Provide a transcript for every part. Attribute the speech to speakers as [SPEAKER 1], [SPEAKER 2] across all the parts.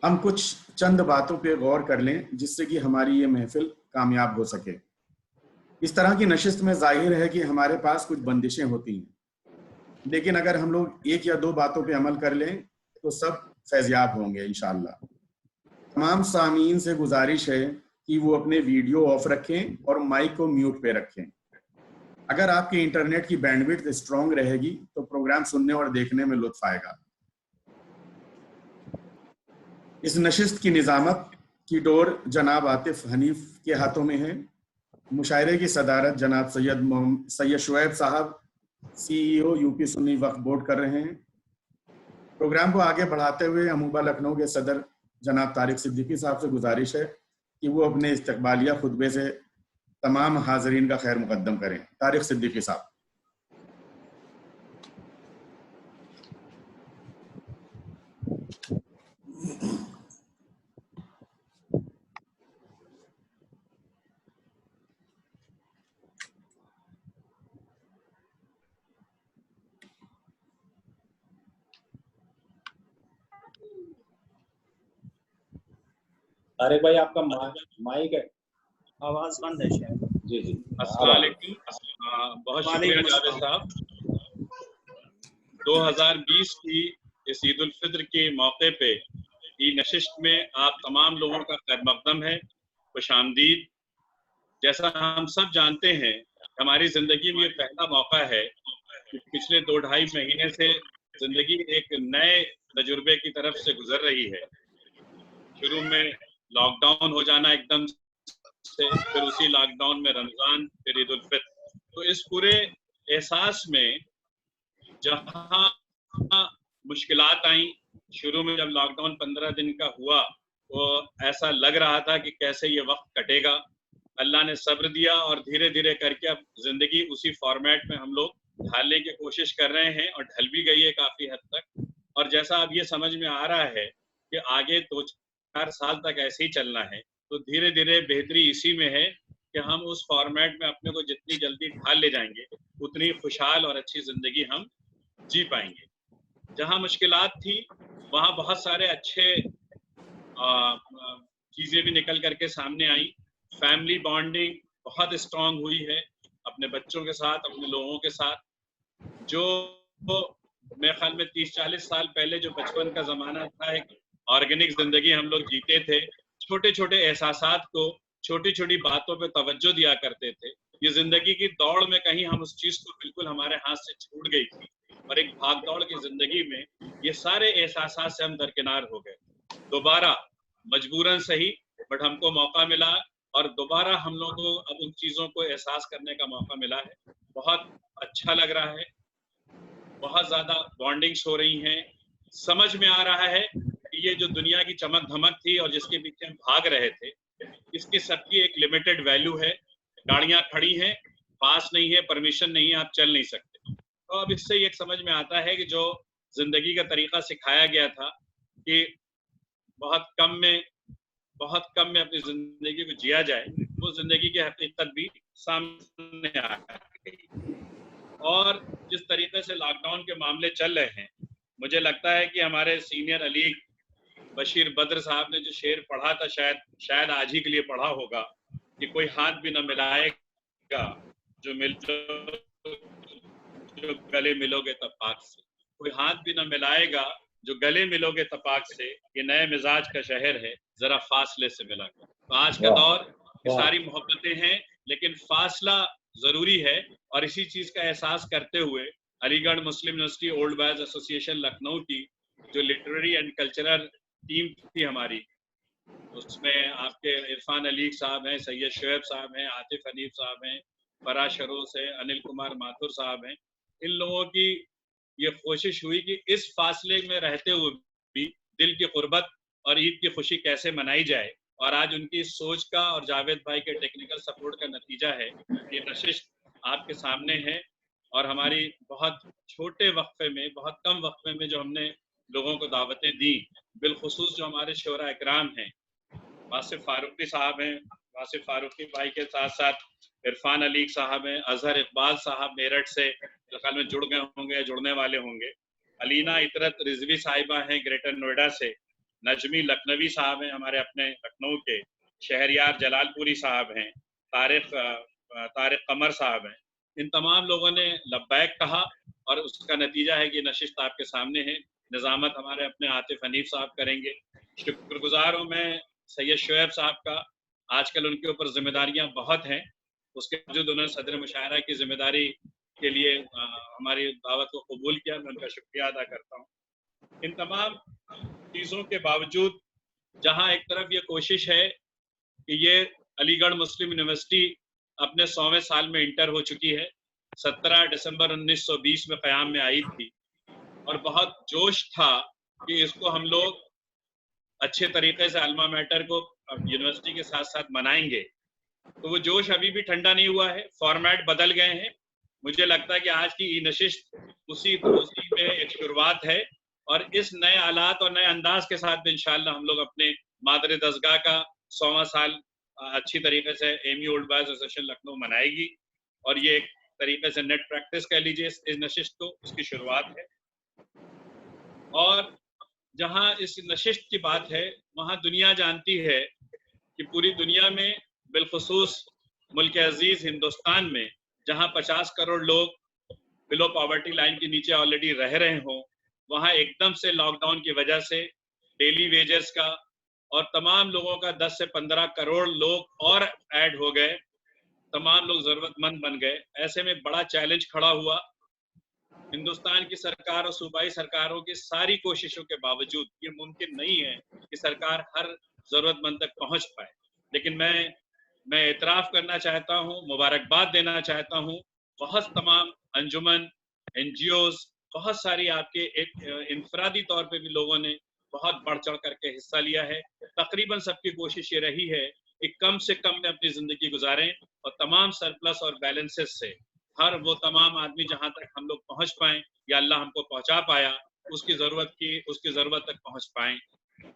[SPEAKER 1] हम कुछ चंद बातों पे गौर कर लें जिससे कि हमारी ये महफिल कामयाब हो सके। इस तरह की नशिस्त में जाहिर है कि हमारे पास कुछ बंदिशें होती हैं, लेकिन अगर हम लोग एक या दो बातों पे अमल कर लें तो सब फैज़याब होंगे इंशाअल्लाह। तमाम सामीन से गुजारिश है कि वो अपने वीडियो ऑफ रखें और माइक को म्यूट पे रखें। अगर आपके इंटरनेट की बैंडविड्थ स्ट्रांग रहेगी तो प्रोग्राम सुनने और देखने में लुत्फ आएगा। इस नशिस्त की निजामत की डोर जनाब आतिफ हनीफ के हाथों में है। मुशायरे की सदारत जनाब सैयद शुएब साहब, CEO यूपी सुन्नी वक्फ बोर्ड कर रहे हैं। प्रोग्राम को आगे बढ़ाते हुए अमूबा लखनऊ के सदर जनाब तारिक सिद्दीकी साहब से गुजारिश है कि वो अपने इस्तकबालिया खुतबे से तमाम हाजरीन का खैर मुकद्दम करें। तारिक सिद्दीकी साहब।
[SPEAKER 2] तारिक भाई आपका माइक है,
[SPEAKER 3] आवाज बंद है शायद।
[SPEAKER 2] जी जी।
[SPEAKER 4] अस्सलाम वालेकुम। बहुत शुक्रिया जावेद साहब। 2020 की इस ईद उल फित्र के मौके पे ई नशिस्त में आप तमाम लोगों का खैर मकदम है, खुशामदीद। जैसा हम सब जानते हैं हमारी जिंदगी में ये पहला मौका है कि पिछले 2-2.5 महीने से जिंदगी एक नए तजुर्बे की तरफ से गुजर रही है। शुरू में लॉकडाउन हो जाना एकदम से, फिर उसी लॉकडाउन में रमजान, फिर ईद उल फित्र। तो इस पूरे एहसास में जहाँ मुश्किलात आई, शुरू में जब लॉकडाउन 15 दिन का हुआ तो ऐसा लग रहा था कि कैसे ये वक्त कटेगा। अल्लाह ने सब्र दिया और धीरे धीरे करके अब जिंदगी उसी फॉर्मेट में हम लोग ढालने की कोशिश कर रहे हैं और ढल भी गई है काफी हद तक। और जैसा अब ये समझ में आ रहा है कि आगे 2-4 साल तक ऐसे ही चलना है, तो धीरे धीरे बेहतरी इसी में है कि हम उस फॉर्मेट में अपने को जितनी जल्दी ढाल ले जाएंगे उतनी खुशहाल और अच्छी जिंदगी हम जी पाएंगे। जहाँ मुश्किलात थी वहाँ बहुत सारे अच्छे चीज़ें भी निकल करके सामने आई। फैमिली बॉन्डिंग बहुत स्ट्रांग हुई है अपने बच्चों के साथ, अपने लोगों के साथ। जो मेरे ख्याल में 30-40 साल पहले जो बचपन का ज़माना था, एक ऑर्गेनिक ज़िंदगी हम लोग जीते थे, छोटे छोटे एहसासात को, छोटी छोटी बातों पे तवज्जो दिया करते थे। ये ज़िंदगी की दौड़ में कहीं हम उस चीज़ को बिल्कुल हमारे हाथ से छूट गई थी और एक भाग दौड़ की ज़िंदगी में ये सारे एहसासात से हम दरकिनार हो गए। दोबारा मजबूरन सही बट हमको मौका मिला और दोबारा हम लोगों को अब उन चीज़ों को एहसास करने का मौका मिला है। बहुत अच्छा लग रहा है, बहुत ज़्यादा बॉन्डिंग्स हो रही हैं। समझ में आ रहा है कि ये जो दुनिया की चमक धमक थी और जिसके पीछे हम भाग रहे थे, इसकी सबकी एक लिमिटेड वैल्यू है। गाड़ियाँ खड़ी हैं, पास नहीं है, परमिशन नहीं है, आप चल नहीं सकते। तो अब इससे ये समझ में आता है कि जो जिंदगी का तरीका सिखाया गया था कि बहुत कम में अपनी जिंदगी को जिया जाए, वो जिंदगी की हकीकत भी सामने आ गई। और जिस तरीके से लॉकडाउन के मामले चल रहे हैं, मुझे लगता है कि हमारे सीनियर अली बशीर बद्र साहब ने जो शेर पढ़ा था, शायद आज ही के लिए पढ़ा होगा कि कोई हाथ भी न मिलाएगा जो गले मिलोगे तपाक से। कोई हाथ भी न मिलाएगा जो गले मिलोगे तपाक से। ये नए मिजाज का शहर है, जरा फासले से मिला कर। तो आज का दौर ये सारी मोहब्बतें हैं, लेकिन फासला जरूरी है। और इसी चीज का एहसास करते हुए Aligarh Muslim university old boys association Lucknow की जो लिटरेरी एंड कल्चरल टीम थी हमारी, उसमें आपके इरफान अली साहब हैं, सैयद शुएब साहब हैं, आतिफ हनीफ साहब हैं, फराज शरोस है, अनिल कुमार माथुर साहब हैं। इन लोगों की ये कोशिश हुई कि इस फासले में रहते हुए भी दिल की कुर्बत और ईद की खुशी कैसे मनाई जाए। और आज उनकी सोच का और जावेद भाई के टेक्निकल सपोर्ट का नतीजा है ये नशिस्त आपके सामने है। और हमारी बहुत छोटे वक्फे में, बहुत कम वक्फे में जो हमने लोगों को दावतें दी, बिलखुसूस जो हमारे शोरा इकराम हैं, वासिफ फारूकी साहब हैं, वासिफ फारूकी भाई के साथ साथ इरफान अली साहब हैं, अजहर इकबाल साहब मेरठ से जो कल में जुड़ गए होंगे, जुड़ने वाले होंगे, अलीना इतरत रिजवी साहिबा हैं ग्रेटर नोएडा से, नजमी लखनवी साहब हैं, हमारे अपने लखनऊ के, शहरयार जलालपुरी साहब हैं, तारिक कमर साहब हैं। इन तमाम लोगों ने लब्बैक कहा और उसका नतीजा है कि नशिस्त आपके सामने है। निज़ामत हमारे अपने आतिफ हनीफ साहब करेंगे। शुक्रगुजार हूँ मैं सैयद शुएब साहब का, आजकल उनके ऊपर जिम्मेदारियां बहुत हैं, उसके बावजूद उन्होंने सदर मुशायरा की जिम्मेदारी के लिए हमारी दावत को कबूल किया, मैं उनका शुक्रिया अदा करता हूँ। इन तमाम चीज़ों के बावजूद जहाँ एक तरफ ये कोशिश है कि ये अलीगढ़ मुस्लिम यूनिवर्सिटी अपने 100वें साल में इंटर हो चुकी है, 17 दिसंबर 1920 में क़याम में आई थी और बहुत जोश था कि इसको हम लोग अच्छे तरीके से अल्मा मैटर को यूनिवर्सिटी के साथ साथ मनाएंगे। तो वो जोश अभी भी ठंडा नहीं हुआ है, फॉर्मेट बदल गए हैं। मुझे लगता है कि आज की ई नशिस्त उसी में एक शुरुआत है और इस नए आलात और नए अंदाज के साथ इंशाअल्लाह हम लोग अपने मादरे दसगाह का 100वां साल अच्छी तरीके से एमी ओल्ड बॉयज एसोसिएशन लखनऊ मनाएगी और ये एक तरीके से नेट प्रैक्टिस कह लीजिए इस नशिस्त को, उसकी शुरुआत है। और जहाँ इस नशिस्त की बात है वहाँ दुनिया जानती है कि पूरी दुनिया में बिलखुसूस मुल्क अजीज हिंदुस्तान में जहाँ 50 करोड़ लोग बिलो पॉवर्टी लाइन के नीचे ऑलरेडी रह रहे हों, वहाँ एकदम से लॉकडाउन की वजह से डेली वेजेस का और तमाम लोगों का 10 से 15 करोड़ लोग और ऐड हो गए, तमाम लोग ज़रूरतमंद बन गए। ऐसे में बड़ा चैलेंज खड़ा हुआ। हिंदुस्तान की सरकार और सूबाई सरकारों की सारी कोशिशों के बावजूद ये मुमकिन नहीं है कि सरकार हर ज़रूरतमंद तक पहुंच पाए। लेकिन मैं इतराफ़ करना चाहता हूं, मुबारकबाद देना चाहता हूं, बहुत तमाम अंजुमन, NGOs, बहुत सारी आपके एक इंफरादी तौर पे भी लोगों ने बहुत बढ़ चढ़ करके हिस्सा लिया है। तकरीबन सबकी कोशिश ये रही है कि कम से कम में अपनी ज़िंदगी गुजारें और तमाम सरप्लस और बैलेंसेस से हर वो तमाम आदमी जहाँ तक हम लोग पहुँच पाएँ या अल्लाह हमको पहुँचा पाया उसकी ज़रूरत तक पहुँच पाएँ।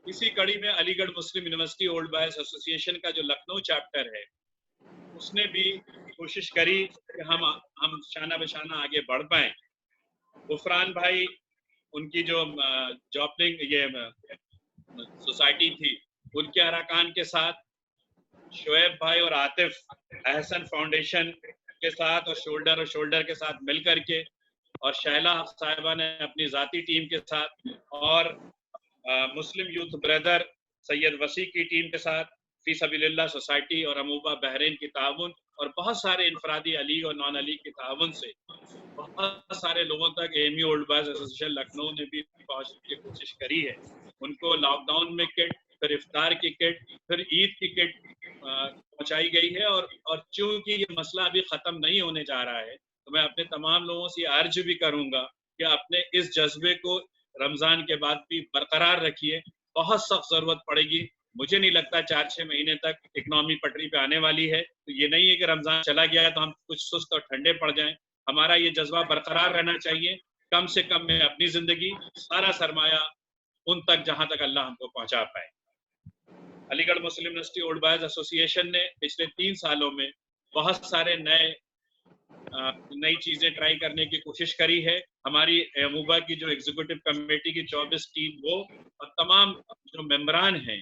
[SPEAKER 4] इसी कड़ी में Aligarh Muslim university old boys association का जो लखनऊ चैप्टर है उसने भी कोशिश करी कि हम शाना बशाना आगे बढ़ पाएँ। गुफरान भाई, उनकी जो जॉपलिंग ये सोसाइटी थी, उनके अरकान के साथ शुएब भाई और आतिफ अहसन फाउंडेशन के साथ और शोल्डर के साथ मिल करके और शैला साहिबा ने अपनी ज़ाती टीम के साथ और मुस्लिम यूथ ब्रदर सैयद वसी की टीम के साथ फी सबीलिल्लाह सोसाइटी और अमूबा बहरीन की ताउन और बहुत सारे इनफरादी अली और नॉन अली की ताउन से बहुत सारे लोगों तक एमी ओल्ड बॉयज एसोसिएशन लखनऊ ने भी पहुंचने की कोशिश करी है। उनको लॉकडाउन में किट, फिर इफ्तार की किट, फिर ईद की किट पहुंचाई गई है और चूंकि ये मसला अभी ख़त्म नहीं होने जा रहा है तो मैं अपने तमाम लोगों से अर्ज भी करूंगा कि अपने इस जज्बे को रमज़ान के बाद भी बरकरार रखिए। बहुत सख्त ज़रूरत पड़ेगी। मुझे नहीं लगता 4-6 महीने तक इकनॉमी पटरी पे आने वाली है। तो ये नहीं है कि रमज़ान चला गया तो हम कुछ सुस्त और ठंडे पड़ जाएं। हमारा ये जज्बा बरकरार रहना चाहिए। कम से कम में अपनी ज़िंदगी, सारा सरमाया उन तक जहाँ तक अल्लाह हमको पहुँचा पाए। Aligarh Muslim university old boys association ने पिछले 3 सालों में बहुत सारे नई चीज़ें ट्राई करने की कोशिश करी है। हमारी अमूबा की जो एग्जीक्यूटिव कमेटी की 24 टीम वो और तमाम जो मेंबरान हैं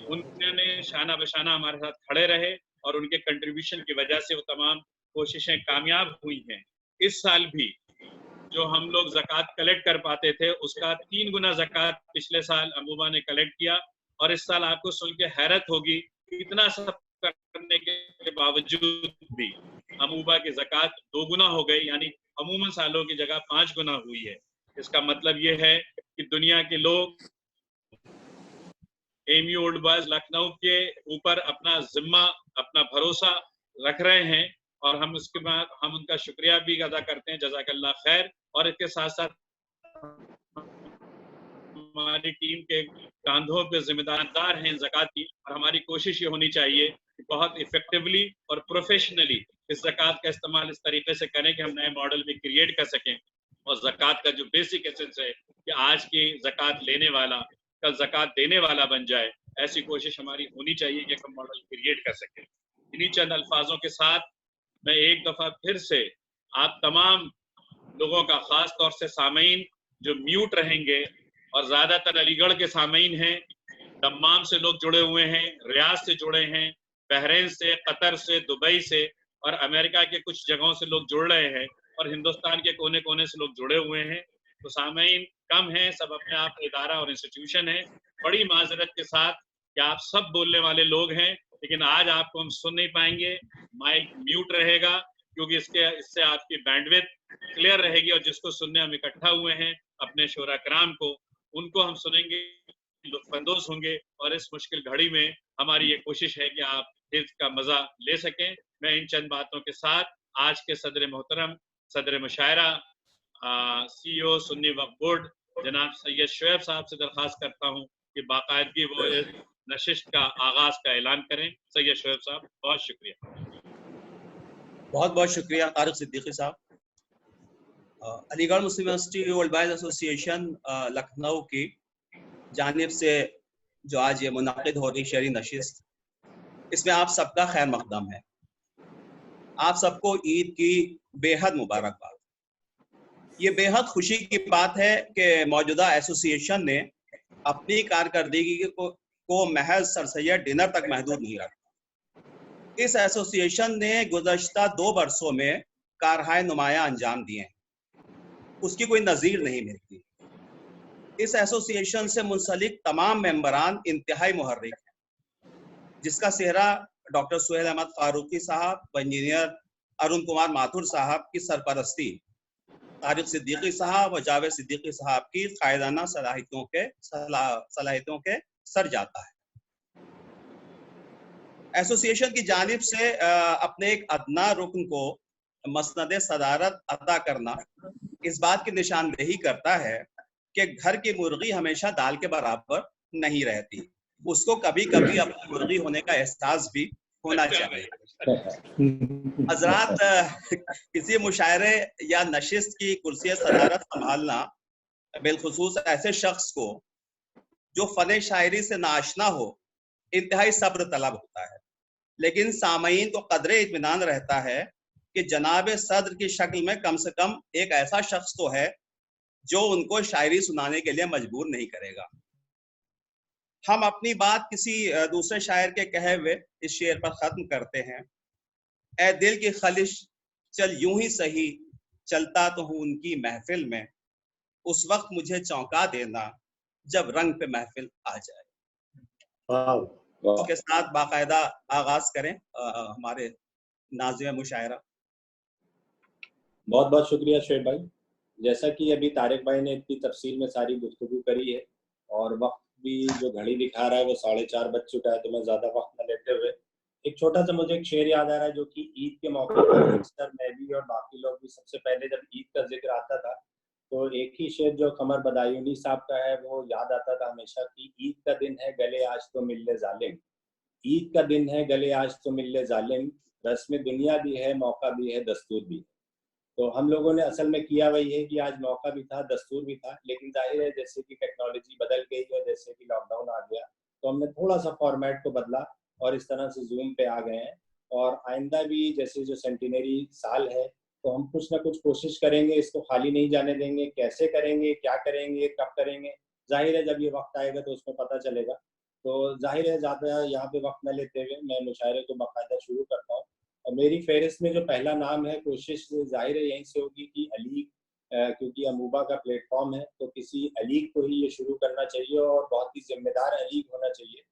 [SPEAKER 4] उन्होंने शाना बशाना हमारे साथ खड़े रहे और उनके कंट्रीब्यूशन की वजह से वो तमाम कोशिशें कामयाब हुई हैं। इस साल भी जो हम लोग ज़कात कलेक्ट कर पाते थे उसका 3 गुना ज़कात पिछले साल अमूबा ने कलेक्ट किया और इस साल आपको सुन के हैरत होगी इतना सब करने के बावजूद भी अमूबा की ज़कात 2 गुना हो गई, यानी अमूमन सालों की जगह 5 गुना हुई है। इसका मतलब ये है कि दुनिया के लोग एमी ओल्ड बॉयज लखनऊ के ऊपर अपना जिम्मा, अपना भरोसा रख रहे हैं और हम उसके बाद हम उनका शुक्रिया भी अदा करते हैं, जज़ाकल्लाह खैर। और इसके साथ साथ हमारी टीम के कांधों पे जिम्मेदार हैं ज़कात की और हमारी कोशिश ये होनी चाहिए कि बहुत इफेक्टिवली और प्रोफेशनली इस ज़कात का इस्तेमाल इस तरीके से करें कि हम नए मॉडल भी क्रिएट कर सकें और ज़कात का जो बेसिक एसेंस है कि आज की ज़कात लेने वाला कल ज़कात देने वाला बन जाए, ऐसी कोशिश हमारी होनी चाहिए कि हम मॉडल क्रिएट कर सकें। इन्हीं चंद अल्फाजों के साथ मैं एक दफ़ा फिर से आप तमाम लोगों का, ख़ास तौर से सामीन जो म्यूट रहेंगे और ज़्यादातर अलीगढ़ के सामीन हैं, दम्माम से लोग जुड़े हुए हैं, रियाद से जुड़े हैं, बहरीन से, कतर से, दुबई से और अमेरिका के कुछ जगहों से लोग जुड़ रहे हैं और हिंदुस्तान के कोने कोने से लोग जुड़े हुए हैं। तो सामईन कम हैं, सब अपने आप इदारा और इंस्टीट्यूशन है। बड़ी माजरत के साथ कि आप सब बोलने वाले लोग हैं, लेकिन आज आपको हम सुन नहीं पाएंगे, माइक म्यूट रहेगा, क्योंकि इससे आपकी बैंडविड्थ क्लियर रहेगी और जिसको सुनने हम इकट्ठा हुए हैं अपने शोरा कराम को, उनको हम सुनेंगे, लुत्फानंदोज होंगे और इस मुश्किल घड़ी में हमारी ये कोशिश है कि आप इसका मजा ले सकें। मैं इन चंद बातों के साथ आज के सदर मोहतरम, सदर मुशायरा, CEO सुन्नी वक्फ बोर्ड जनाब सैयद शुएब साहब से दरख्वास्त करता हूं कि बाकायदगी वो इस नशिस्त का आगाज का ऐलान करें। सैयद शुएब साहब, बहुत शुक्रिया।
[SPEAKER 3] बहुत बहुत शुक्रिया तारिक सिद्दीकी साहब। Aligarh Muslim university world wide association Lucknow की जानिब से जो आज ये मुनाकिद हो रही शहरी नशिस्त, इसमें आप सबका खैर मकदम है। आप सबको ईद की बेहद मुबारकबाद। ये बेहद खुशी की बात है कि मौजूदा एसोसिएशन ने अपनी कारकर्दगी को महज सरसैयद डिनर तक महदूद नहीं रखा। इस एसोसिएशन ने गुज़श्ता 2 बरसों में कारहाय नुमाया अंजाम दिए हैं, उसकी कोई नज़ीर नहीं मिलती। इस एसोसिएशन से मुंसलिक तमाम मेंबरान इंतहाई मुहर्रिक हैं, जिसका सेहरा डॉक्टर सुहेल अहमद फारूकी साहब व इंजीनियर अरुण कुमार माथुर साहब की सरपरस्ती, तारिक सिद्दीकी साहब व जावेद सिद्दीकी साहब की कायदाना सलाहियतों के सर जाता है। एसोसिएशन की जानिब से अपने एक अदना रुकन को मसनद सदारत अता करना इस बात की निशानदेही करता है कि घर की मुर्गी हमेशा दाल के बराबर नहीं रहती, उसको कभी कभी अपनी मुर्गी होने का एहसास भी होना चाहिए। हजरात, किसी मुशायरे या नशिस्त की कुर्सी सदारत संभालना बिलखुसूस ऐसे शख्स को जो फन शायरी से नाआशना हो इंतहाई सब्र तलब होता है, लेकिन सामईन को कदरे इत्मीनान रहता है कि जनाब सदर की शक्ल में कम से कम एक ऐसा शख्स तो है जो उनको शायरी सुनाने के लिए मजबूर नहीं करेगा। हम अपनी बात किसी दूसरे शायर के कहे हुए इस शेर पर खत्म करते हैं। ए दिल की खलिश चल यूं ही सही, चलता तो हूं उनकी महफिल में, उस वक्त मुझे चौंका देना जब रंग पे महफिल आ जाए। उसके साथ बाकायदा आगाज करें हमारे नाज़िम मुशायरा।
[SPEAKER 2] बहुत बहुत शुक्रिया शुएब भाई। जैसा कि अभी तारिक भाई ने इतनी तफसील में सारी गुफ्तगू करी है और वक्त भी जो घड़ी दिखा रहा है वो 4:30 बज चुका है, तो मैं ज़्यादा वक्त न लेते हुए एक छोटा सा मुझे एक शेर याद आ रहा है जो कि ईद के मौके पर अक्सर मैं भी और बाकी लोग भी सबसे पहले जब ईद का जिक्र आता था तो एक ही शेर जो कमर बदायूनी साहब का है वो याद आता था हमेशा कि ईद का दिन है गले आज तो मिल जालिम, ईद का दिन है गले आज तो मिल जालिम, रस्म दुनिया भी है मौका भी है दस्तूर भी है। तो हम लोगों ने असल में किया वही है कि आज मौका भी था दस्तूर भी था, लेकिन जाहिर है जैसे कि टेक्नोलॉजी बदल गई और जैसे कि लॉकडाउन आ गया तो हमने थोड़ा सा फॉर्मेट को बदला और इस तरह से जूम पे आ गए हैं। और आइंदा भी जैसे जो सेंटिनरी साल है तो हम कुछ ना कुछ कोशिश करेंगे, इसको खाली नहीं जाने देंगे। कैसे करेंगे, क्या करेंगे, कब करेंगे, जाहिर है जब ये वक्त आएगा तो उसमें पता चलेगा। तो जाहिर है ज़्यादा यहाँ पे वक्त न लेते हुए मैं मुशायरे को बाकायदा शुरू करता हूँ। और मेरी फहरिस्त में जो पहला नाम है, कोशिश जाहिर है यहीं से होगी कि अलीग, क्योंकि अमूबा का प्लेटफॉर्म है तो किसी अलीग को ही ये शुरू करना चाहिए और बहुत ही जिम्मेदार अलीग होना चाहिए।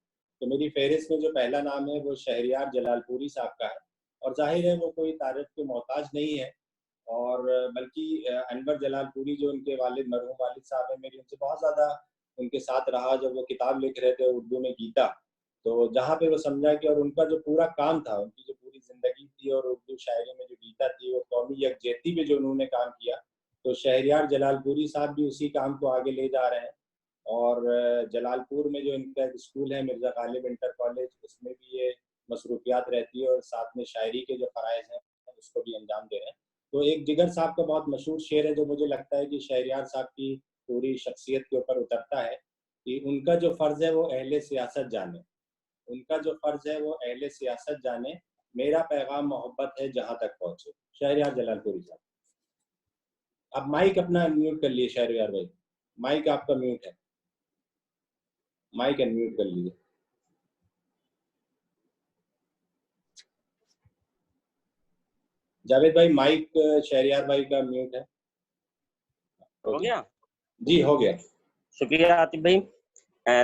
[SPEAKER 2] तो मेरी फहरिस्त में जो पहला नाम है वो शहरियार जलालपुरी साहब का है और जाहिर है वो कोई तारीफ के मोहताज नहीं है और बल्कि अनवर जलालपुरी जो उनके वालिद मरहूम वालिद साहब हैं, मेरी उनसे बहुत ज़्यादा उनके साथ रहा जब वो किताब लिख रहे थे उर्दू में गीता, तो जहाँ पे वो समझा कि और उनका जो पूरा काम था, उनकी जो पूरी ज़िंदगी थी और उर्दू शायरी में जो गीता थी वो कौमी यकजहती पे जो उन्होंने काम किया, तो शहरियार जलालपुरी साहब भी उसी काम को आगे ले जा रहे हैं। और जलालपुर में जो इनका स्कूल है मिर्ज़ा गालिब इंटर कॉलेज, उसमें भी ये मसरूफियात रहती है और साथ में शायरी के जो फ़राइज़ हैं उसको भी अंजाम दे रहे हैं। तो एक जिगर साहब का बहुत मशहूर शेर है जो मुझे लगता है कि शहरियार साहब की पूरी शख्सियत के ऊपर उतरता है कि उनका जो फ़र्ज़ है वो अहले सियासत जाने, उनका जो फ़र्ज़ है वो अहले सियासत जाने, मेरा पैगाम मोहब्बत है जहाँ तक पहुँचे। शहरियार जलालपुरी साहब, आप माइक अपना म्यूट कर लिए। शहरियार भाई, माइक आपका म्यूट है। माइक अनम्यूट कर लीजिए। जावेद भाई माइक शहरियार भाई का म्यूट है।
[SPEAKER 5] हो गया
[SPEAKER 2] जी, हो गया।
[SPEAKER 5] शुक्रिया आतिफ भाई।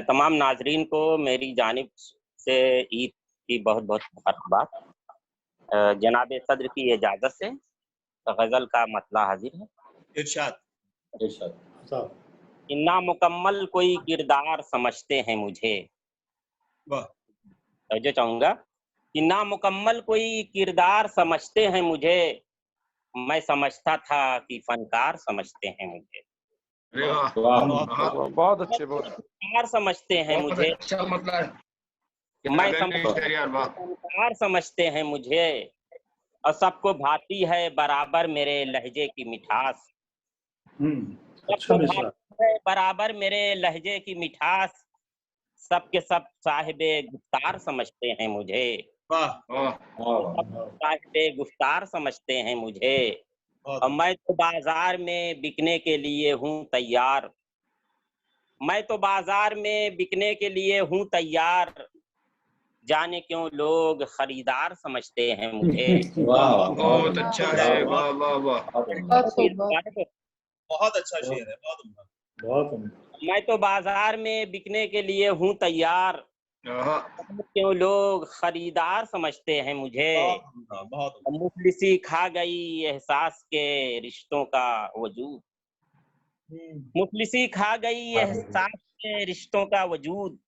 [SPEAKER 5] तमाम नाजरीन को मेरी जानिब से ईद की बहुत बहुत मुबारकबाद। जनाब सदर की इजाज़त से गज़ल का मतला हाजिर है।
[SPEAKER 2] इरशाद।
[SPEAKER 5] कि नामुकम्मल कोई किरदार समझते हैं मुझे। जो चाहूँगा कि नामुकम्मल कोई किरदार समझते हैं मुझे, मैं समझता था कि फनकार समझते हैं मुझे।
[SPEAKER 6] बहुत अच्छे, बहुत
[SPEAKER 5] फनकार समझते हैं मुझे,
[SPEAKER 6] अच्छा मतलब
[SPEAKER 5] मैं फनकार समझते हैं मुझे। और सबको भाती है बराबर मेरे लहजे की मिठास। सबको भाती है बराबर मेरे लहजे की मिठास। सबके सब साहिबे गुफ्तार समझते हैं मुझे। साहिबे गुफ्तार समझते हैं मुझे। और मैं तो बाजार में बिकने के लिए हूँ तैयार। मैं तो बाजार में बिकने के लिए हूँ तैयार। जाने क्यों लोग खरीदार समझते हैं मुझे।
[SPEAKER 6] बहुत अच्छा है। वाह वाह वाह,
[SPEAKER 3] बहुत अच्छा शेर है, बहुत।
[SPEAKER 5] मैं तो बाजार में बिकने के लिए हूँ तैयार। क्यों लोग खरीदार समझते हैं मुझे।
[SPEAKER 3] बहुत।
[SPEAKER 5] मुफलिसी खा गई एहसास के रिश्तों का वजूद। मुफलिसी खा गई एहसास के रिश्तों का वजूद।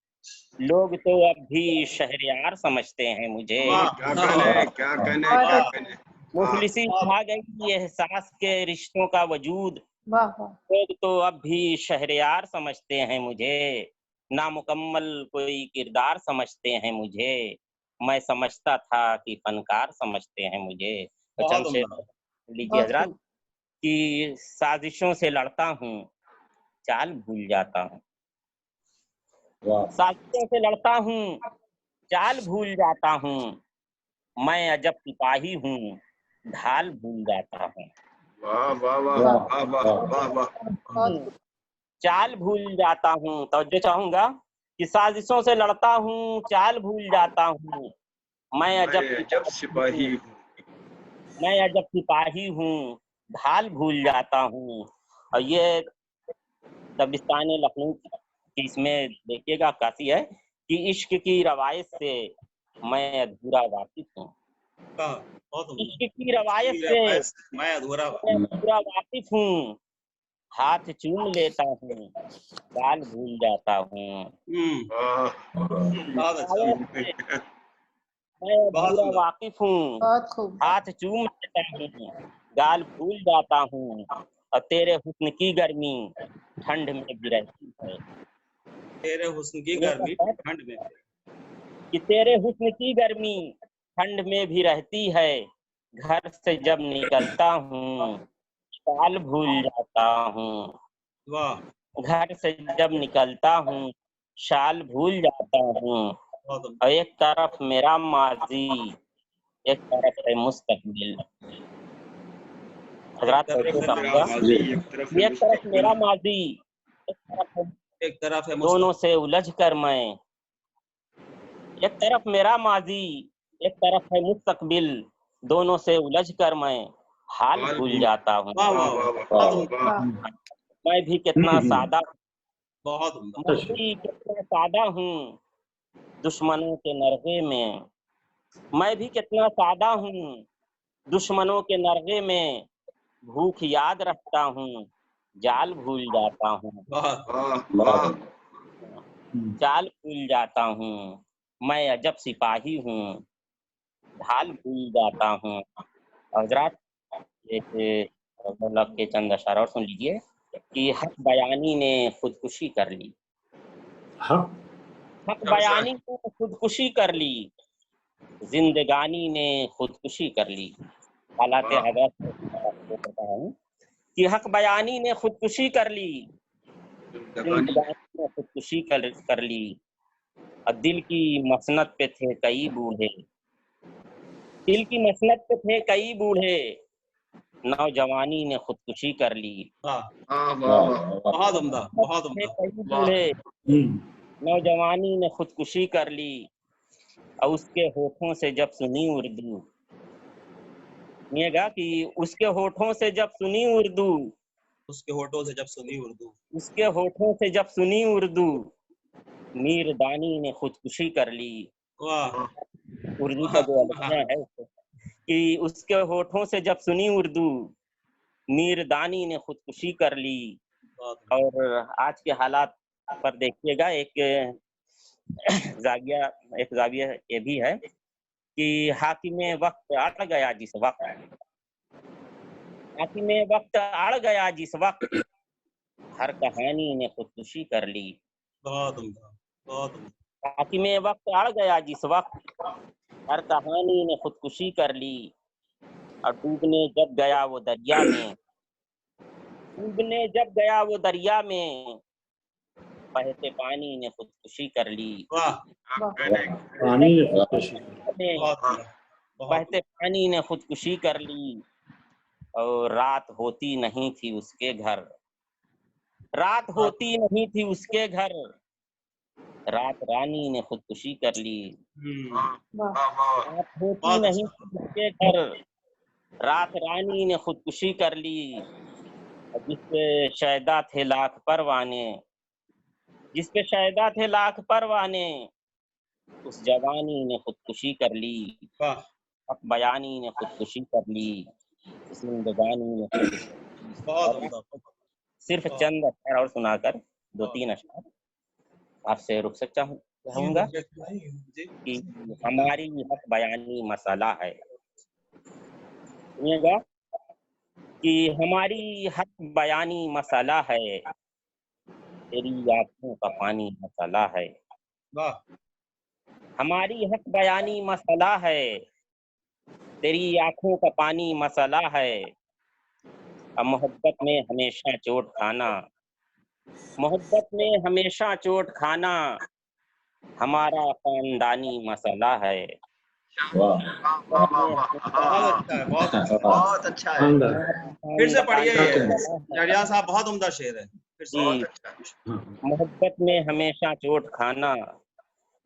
[SPEAKER 5] लोग तो अब भी शहरियार समझते हैं मुझे।
[SPEAKER 6] क्या कहने।
[SPEAKER 5] मुफलिसी खा गई एहसास के रिश्तों का वजूद। लोग तो अब भी शहरियार समझते हैं मुझे। नामुकम्मल कोई किरदार समझते हैं मुझे। मैं समझता था कि फनकार समझते हैं मुझे। तो चंद शेर लीजिए हजरात। कि साजिशों से लड़ता हूँ, चाल भूल जाता हूँ। साजिशों से लड़ता हूँ, चाल भूल जाता हूँ। मैं अजब सिपाही हूँ, ढाल भूल जाता हूँ।
[SPEAKER 6] वाह वाह वाह वाह वाह,
[SPEAKER 5] चाल भूल जाता हूँ। तो जो चाहूंगा कि साजिशों से लड़ता हूँ, चाल भूल जाता हूँ। मैं अजब सिपाही हूँ, मैं अजब सिपाही हूँ, ढाल भूल जाता हूँ। और ये दबिस्तान लखनऊ की इसमें देखिएगा काफी है कि इश्क की रवायत से मैं अधूरा वाकिफ हूँ। इश्क की रवायत से मैं अधूरा वाकिफ हूँ। हाथ चूम लेता हूँ, गाल भूल जाता हूँ। मैं अधूरा वाकिफ हूँ। हाथ चूम लेता हूँ, गाल भूल जाता हूँ। और तेरे हुस्न की गर्मी ठंड में भी रहती है।
[SPEAKER 3] तेरे हुस्न की गर्मी ठंड में,
[SPEAKER 5] कि तेरे हुस्न की गर्मी ठंड में भी रहती है। घर से जब निकलता हूँ, शाल भूल जाता हूँ। घर से जब निकलता हूँ, शाल भूल जाता हूँ। और एक तरफ मेरा माजी, एक तरफ है मुस्तकबिल। हजरात एक तरफ मेरा माजी,
[SPEAKER 3] एक तरफ है
[SPEAKER 5] दोनों से उलझ कर मैं। एक तरफ मेरा माजी, एक तरफ है मुस्तकबिल। दोनों से उलझ कर मैं हाल भूल जाता हूँ। मैं भी कितना सादा, मैं भी कितना सादा हूँ दुश्मनों के नरगे में। मैं भी कितना सादा हूँ दुश्मनों के नरगे में। भूख याद रखता हूँ, जाल भूल जाता हूँ। जाल भूल जाता हूँ। मैं अजब सिपाही हूँ, ढाल भूल जाता हूँ। हजरात एक के चंद अशार और सुन लीजिए कि हक बयानी ने खुदकुशी कर ली। हक बयानी ने खुदकुशी कर ली, जिंदगानी ने खुदकुशी कर ली। हालात हजरत कहता हूँ कि हक बयानी ने खुदकुशी कर ली, जिंदगानी ने खुदकुशी कर ली। और दिल की मसनत पे थे कई बूढ़े, दिल की मसनत पे थे कई बूढ़े। नौजवानी ने खुदकुशी कर ली।
[SPEAKER 3] बहुत उम्दा, बहुत उम्दा।
[SPEAKER 5] कई बूढ़े नौजवानी ने खुदकुशी कर ली और उसके होठों से जब सुनी उर्दू, सुनिएगा कि उसके होठों से जब सुनी उर्दू,
[SPEAKER 3] उसके होठों से जब सुनी उर्दू,
[SPEAKER 5] उसके होठों से जब सुनी उर्दू, मीर दानी ने खुदकुशी कर ली।
[SPEAKER 3] वाह
[SPEAKER 5] उर्दू का जो अलग है उसको, कि उसके होठों से जब सुनी उर्दू, मीर दानी ने खुदकुशी कर ली। और आज के हालात पर देखिएगा, एक जाविया ये भी है कि हाकिमे वक्त अड़ गया जिस वक्त, हाकिमे वक्त अड़ गया जिस वक्त, हर कहानी ने खुदकुशी कर ली।
[SPEAKER 3] बहुत उम्दा, बहुत उम्दा।
[SPEAKER 5] हाकिमे वक्त अड़ गया जिस वक्त, हर कहानी ने खुदकुशी कर ली। और डूबने जब गया वो दरिया में, डूबने जब गया वो दरिया में, बहते पानी ने खुदकुशी कर ली।
[SPEAKER 3] वाह
[SPEAKER 7] पानी ने खुदकुशी
[SPEAKER 5] में बहते पानी ने खुदकुशी कर ली। और रात होती नहीं थी उसके घर, रात होती नहीं थी उसके घर, रात रानी ने खुदकुशी कर ली। रात होती नहीं थी उसके घर, रात रानी ने खुदकुशी कर ली। जिसपे शायदा थे लाख परवाने, जिसपे शायदा थे लाख परवाने, उस जवानी ने खुदकुशी कर ली। हक बयानी ने खुदकुशी कर ली, उस जिंदगानी ने खुदकुशी। सिर्फ चंद अक्षर और सुनाकर 2-3 अक्षर आपसे रुक सकता हूँ, कहूँगा कि हमारी हक बयानी मसाला है। सुनिएगा कि हमारी हक बयानी मसाला है, तेरी आँखों का पानी मसाला है। हमारी हक बयानी मसाला है, तेरी आँखों का पानी मसाला है। अब मोहब्बत में हमेशा चोट खाना, मोहब्बत में हमेशा चोट खाना, हमारा खानदानी मसाला है।
[SPEAKER 6] बहुत अच्छा है।
[SPEAKER 3] फिर से पढ़िए, जड़िया साहब बहुत उम्दा शेर है। फिर से।
[SPEAKER 5] मोहब्बत में हमेशा चोट खाना,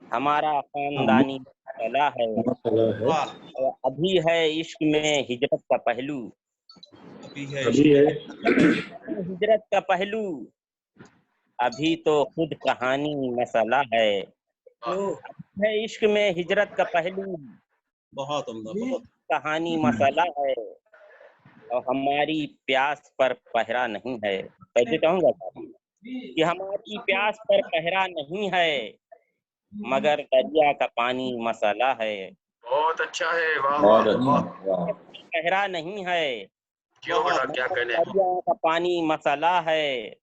[SPEAKER 5] हमारा खानदानी मसाला है। और अभी है इश्क में हिजरत का पहलू,
[SPEAKER 3] अभी है
[SPEAKER 5] हिजरत का पहलू, अभी तो खुद कहानी मसाला है। इश्क में हिजरत का पहलू,
[SPEAKER 3] बहुत उम्दा, बहुत
[SPEAKER 5] कहानी मसाला है। और हमारी प्यास पर पहरा नहीं है। कैसे कहूँगा कि हमारी प्यास पर पहरा नहीं है, मगर दरिया का पानी मसाला है।
[SPEAKER 6] बहुत अच्छा है, वाह।
[SPEAKER 5] पहरा नहीं है,
[SPEAKER 6] क्यों बड़ा क्या कहने।
[SPEAKER 5] दरिया का पानी मसाला है।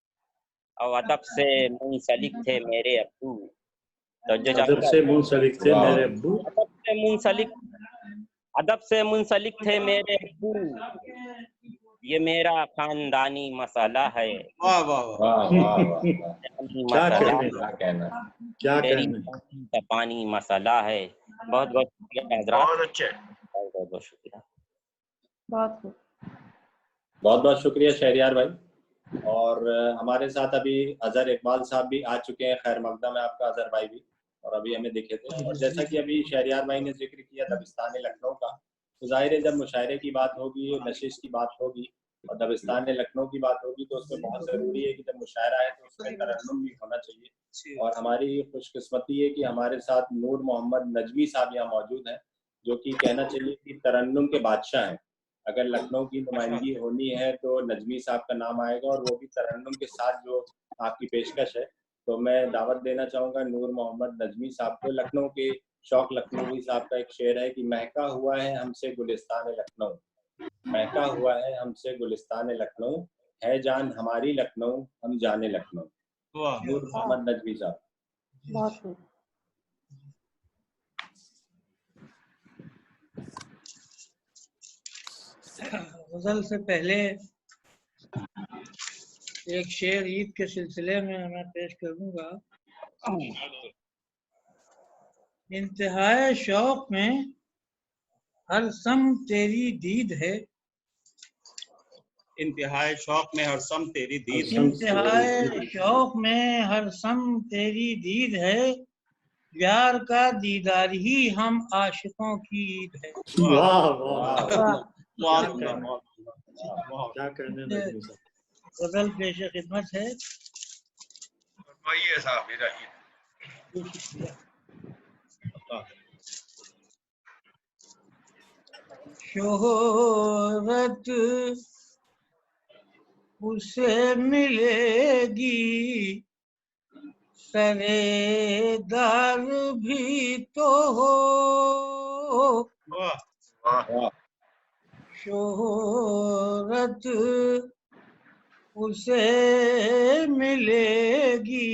[SPEAKER 5] और अदब से मुंसलिक थे मेरे अब्बू,
[SPEAKER 7] अदब से मुंसलिक थे मेरे अब्बू,
[SPEAKER 5] अदब से मुंसलिक, अदब से मुंसलिक थे मेरे अब्बू, ये मेरा खानदानी मसाला है।
[SPEAKER 3] वाह वाह वाह,
[SPEAKER 7] क्या
[SPEAKER 5] तेरी
[SPEAKER 7] कहने
[SPEAKER 5] का पानी मसाला है। बहुत बहुत शुक्रिया हजरात,
[SPEAKER 6] बहुत अच्छे,
[SPEAKER 5] बहुत बहुत शुक्रिया।
[SPEAKER 2] बहुत बहुत शुक्रिया शहरियार भाई। और हमारे साथ अभी अजहर इकबाल साहब भी आ चुके हैं। खैर मकदम है आपका अजहर भाई भी, और अभी हमें दिखे थे। और जैसा कि अभी शहरियार भाई ने जिक्र किया दबिस्तान लखनऊ का, तो जाहिर है जब मुशायरे की बात होगी, नशिश की बात होगी और दबिस्तान लखनऊ की बात होगी, तो उसमें बहुत ज़रूरी है कि जब मुशायरा है तो उसमें तरन्नुम भी होना चाहिए। और हमारी खुशकिस्मती है कि हमारे साथ नूर मोहम्मद नजमी साहब यहाँ मौजूद हैं, जो कि कहना चाहिए कि तरन्नुम के बादशाह हैं। अगर लखनऊ की नुमाइंदगी होनी है तो नजमी साहब का नाम आएगा, और वो भी तरन्नुम के साथ जो आपकी पेशकश है। तो मैं दावत देना चाहूँगा नूर मोहम्मद नजमी साहब को। लखनऊ के शौक लखनवी साहब का एक शेर है कि महका हुआ है हमसे गुलिस्तान लखनऊ, महका हुआ है हमसे गुलिस्तान लखनऊ, है जान हमारी लखनऊ हम जाने लखनऊ। नूर मोहम्मद नजमी साहब।
[SPEAKER 8] गजल से पहले एक शेर ईद के सिलसिले में मैं पेश करूंगा। इंतहाए शौक में हर सम तेरी दीद है,
[SPEAKER 3] इंतहाई शौक में हर सम तेरी दीद है।
[SPEAKER 8] इंतहाई शौक में हर सम तेरी दीद है, यार का दीदार ही हम आशिकों की ईद है।
[SPEAKER 7] वाह वाह
[SPEAKER 3] बहुत
[SPEAKER 7] क्या कहने लगे सर।
[SPEAKER 8] गजल पेश खिदमत है।
[SPEAKER 6] फरमाइए साहब मेरा
[SPEAKER 8] शोहरत उसे मिलेगी, सरेदार भी तो हो। शोहरत उसे मिलेगी,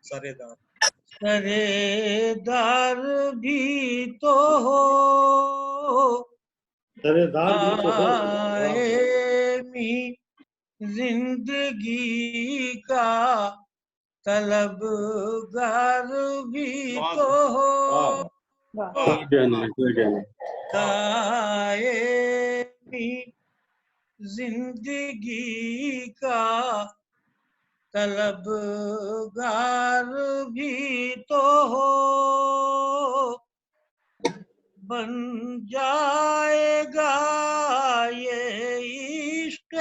[SPEAKER 3] सरेदार
[SPEAKER 8] सरेदार भी तो हो।
[SPEAKER 7] सरेदार भी तो हो।
[SPEAKER 8] दायमी जिंदगी का तलबगार भी तो हो। दायमी जिंदगी का तलबगार भी तो हो। बन जाएगा ये इश्क़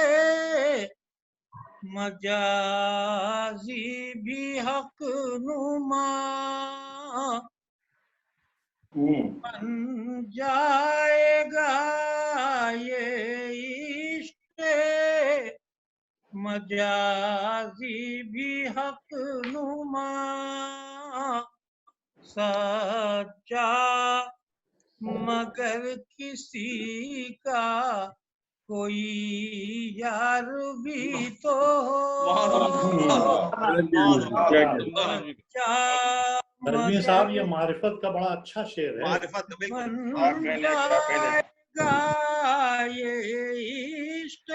[SPEAKER 8] मजाजी भी हक नुमा। बन जाएगा ये इश्क़ मजाजी भी हक नुमा। सच्चा मगर किसी का कोई यार भी तो हो।
[SPEAKER 7] दरमी साहब ये मारिफत का बड़ा अच्छा शेर है।
[SPEAKER 3] मारिफत
[SPEAKER 8] बन जाएगा ये इश्क़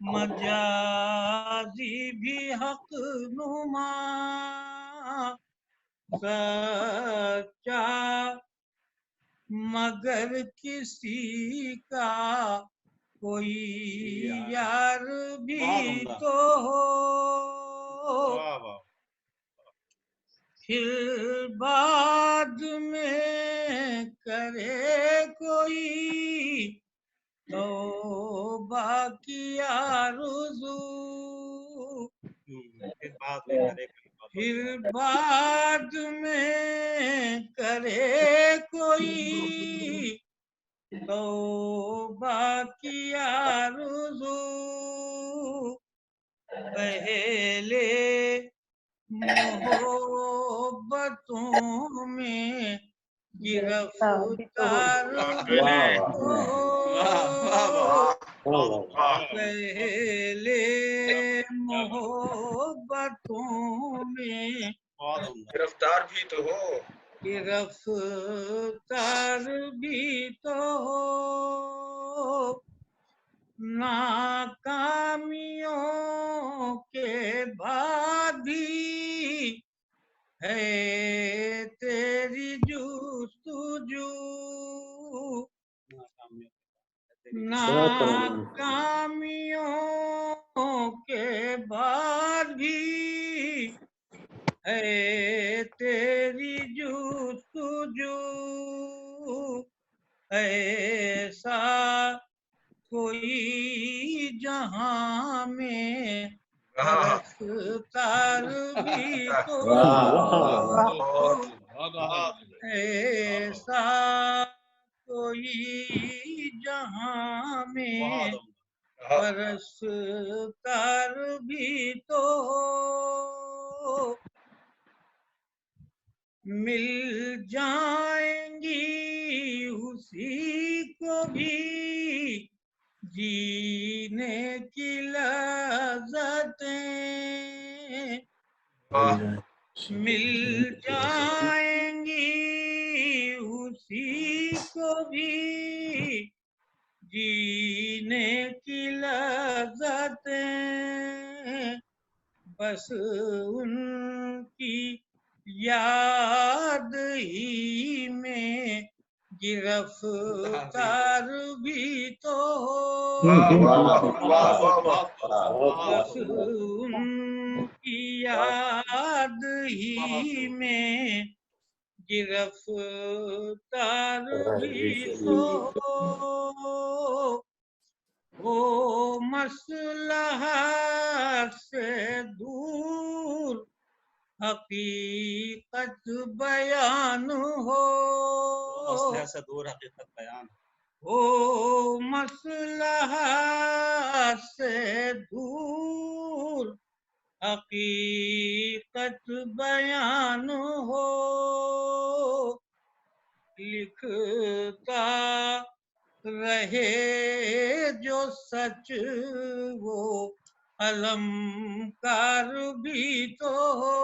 [SPEAKER 8] मजाजी भी हक नुमा। सच्चा मगर किसी का कोई यार भी तो हो। फिर बाद में करे कोई तौबा की आरज़ू। फिर बाद में करे कोई तौबा की आरज़ू। पहले मोहब्बतों में गिरफ्तार पहले मोहब्बतों में
[SPEAKER 6] गिरफ्तार भी तो हो।
[SPEAKER 8] गिरफ्तार भी तो हो। नाकामियों के बाद भी है तेरी जुस्तजू। नाकामियों के बाद भी है तेरी जुस्तजू। ऐसा कोई जहां में रफ्तार भी तो ऐसा कोई जहां में रफ्तार भी तो मिल जाएंगी उसी को भी जीने की लज़्ज़तें। मिल जाएंगी उसी को भी जीने की लज़्ज़तें। बस उनकी याद ही में गिरफ्तार भी तो हो। बस उनकी याद ही में गिरफ्तार भी तो हो मसलहत से दूर हकीकत बयान हो
[SPEAKER 3] मसले से दूर हकीकत बयान
[SPEAKER 8] हो मसलहत से दूर हकीकत बयान हो लिखता रहे जो सच वो अलमकार भी तो हो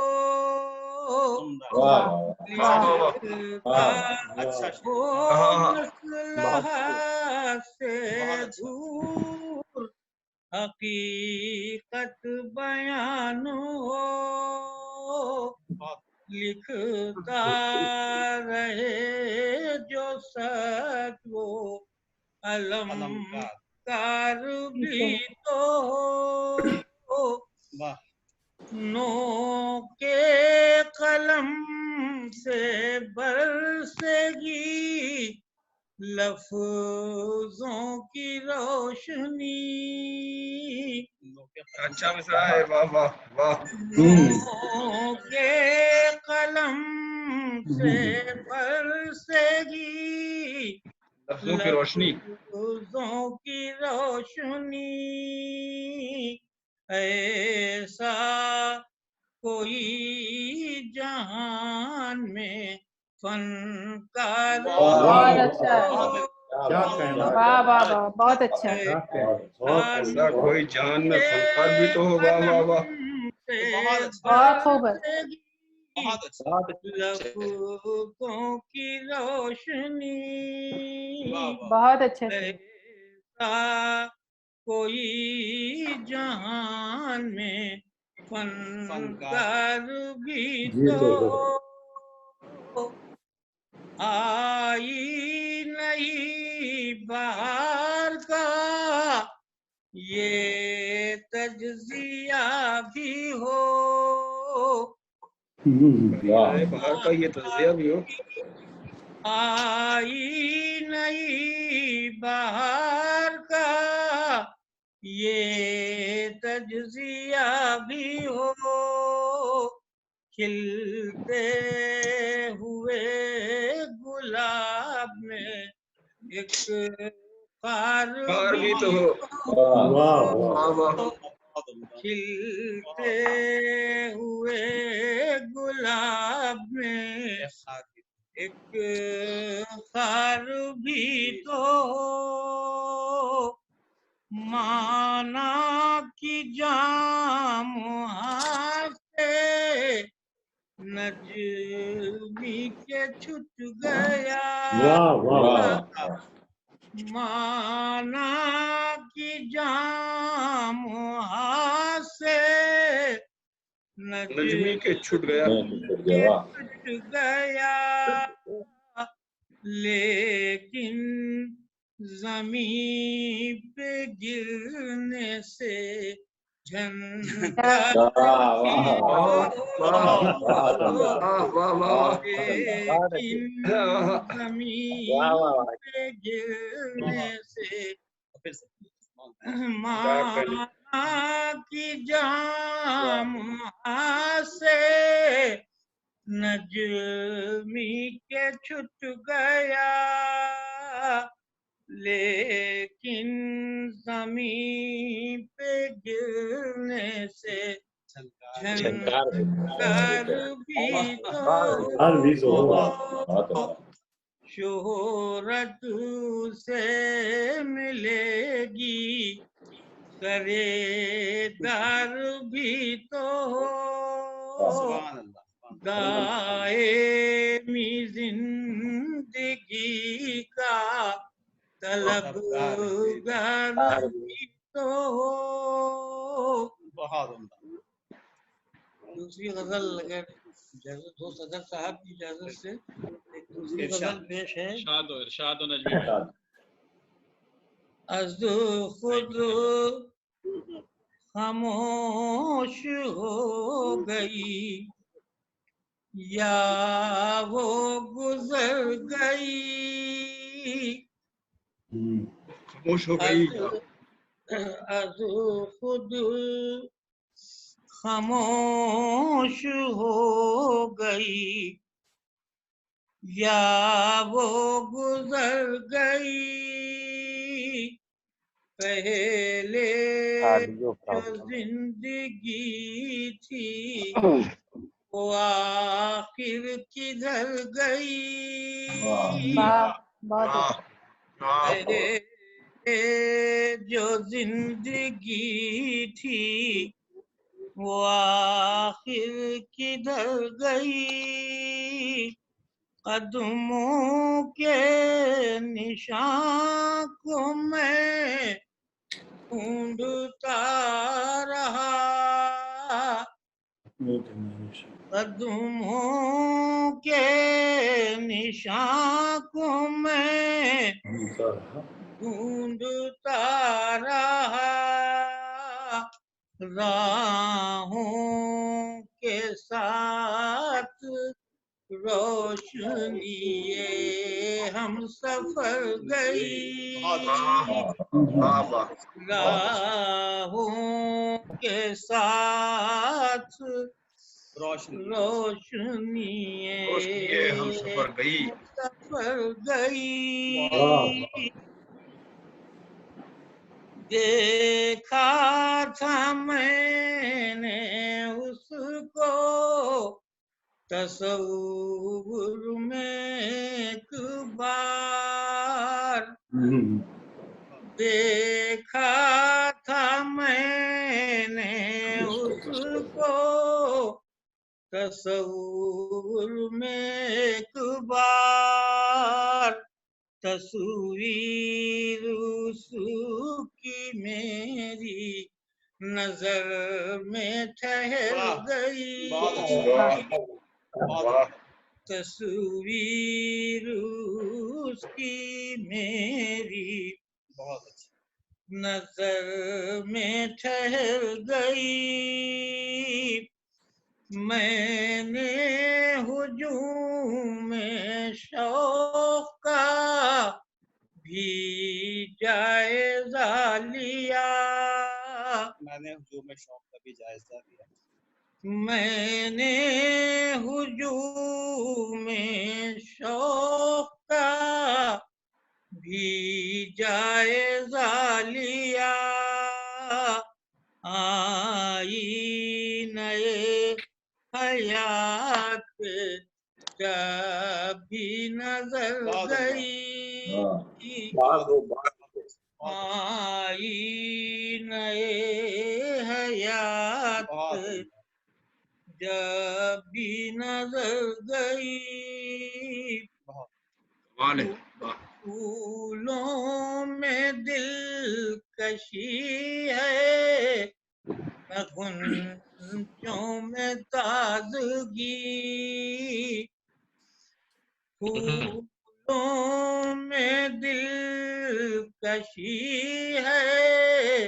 [SPEAKER 8] लिखता हो मसलहत से दूर हकीकत बयान हो लिखता रहे जो सच वो अलमकार भी तो हो नो के कलम से बरसेगी लफ्जों की रोशनी
[SPEAKER 6] अच्छा मिसरा है, वाह वाह वाह।
[SPEAKER 8] के कलम से बरसेगी
[SPEAKER 6] लफ्जों की रोशनी,
[SPEAKER 8] लफ्जों की रोशनी ऐसा कोई जहान में फनकार
[SPEAKER 9] बहुत अच्छा, वाह वाह वाह, बहुत अच्छा।
[SPEAKER 6] ऐसा कोई जान में फनकार भी तो हो, वाह वाह वाह।
[SPEAKER 9] बहुत खूब है।
[SPEAKER 8] लफ्जों की रोशनी
[SPEAKER 9] बहुत अच्छे से।
[SPEAKER 8] ऐसा कोई जहान में फनकार भी तो आई नहीं बाहर का ये तज्जिया भी हो
[SPEAKER 6] बाहर का ये तज्जिया भी हो
[SPEAKER 8] आई नहीं बाहर का ये तज्जिया भी हो खिलते हुए गुलाब में एक खार
[SPEAKER 6] भी तो हो, वाह वाह।
[SPEAKER 8] खिलते हुए गुलाब में एक खार भी तो माना की जाम हाथे नजमी के छूट गया माना की जाम से
[SPEAKER 6] नजमी के छूट गया
[SPEAKER 8] लेकिन जमीन पे गिरने से झंडा जमीन पे गिरने से माना की जाम से नजमी के छूट गया लेकिन जमीन पे गिरने से झंकार भी तो शोहरत से मिलेगी करेदार भी तो दाएमी जिंदगी का तलबगार भी तो
[SPEAKER 3] बहुत उम्दा।
[SPEAKER 8] दूसरी गजल अगर इजाजत हो सदर साहब की इजाजत से एक दूसरी गजल पेश है।
[SPEAKER 4] इरशाद हो नजमी।
[SPEAKER 8] अज खुद खामोश हो गई या वो गुजर गई,
[SPEAKER 6] खामोश हो गई।
[SPEAKER 8] अज खुद खामोश हो गई या वो गुजर गई, पहले जो जिंदगी थी वो आखिर किधर गई,
[SPEAKER 9] बहुत अच्छा।
[SPEAKER 8] पहले जो जिंदगी थी वो आखिर किधर गई, कदमों के निशान को मैं ढूंढता रहा, कदमों के निशान को मैं ढूंढता रहा, राहों के साथ रोशनी ये हम सफर गई, राहों के साथ रोशनी ये
[SPEAKER 6] हम सफर गई,
[SPEAKER 8] देखा था मैंने उसको तसव्वुर में एक बार, देखा था मैंने उसको तसव्वुर में एक बार, तस्वीर उसकी मेरी नजर में ठहर गई, तस्वीर उसकी मेरी नजर में ठहर गई, मैंने हुजूम में शौक का भी जायजा लिया,
[SPEAKER 3] मैंने हुजूम में शौक का भी जायजा लिया,
[SPEAKER 8] मैंने हुजूम में शौक का भी जायजा लिया, आई नए हयात जब भी नजर गई, आई नए हयात जब भी नजर गई, फूलों में दिलकशी है न गुंचों में ताजगी, फूलों में दिलकशी है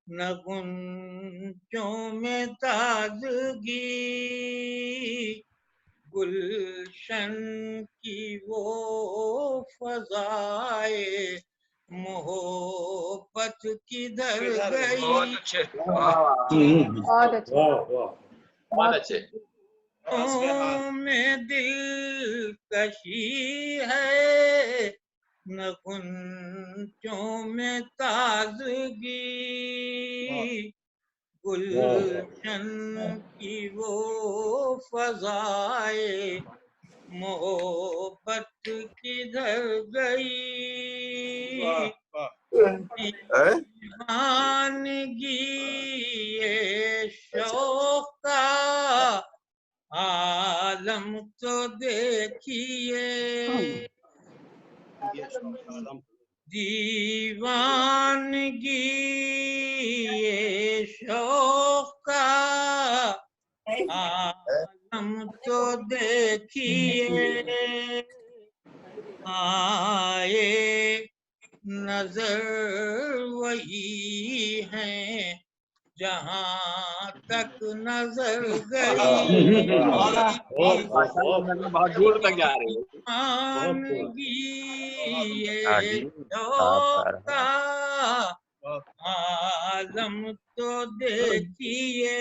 [SPEAKER 8] न गुंचों में ताजगी, गुलशन की वो फजाए मोहब्बत किधर गई,
[SPEAKER 6] बहुत अच्छे,
[SPEAKER 9] बहुत अच्छे।
[SPEAKER 8] में दिलकशी है न गुंचों में ताजगी, गुलशन की वो फजाए मोहब्बत किधर गई, दीवानगी ये शौक का आलम तो देखिए, दीवानगी ये शौक का आलम तो देखिए, आए नजर वही है जहाँ तक नजर गई
[SPEAKER 3] बहुत दूर तक जा रही है।
[SPEAKER 8] आनगी ये शौक का आलम तो देखिए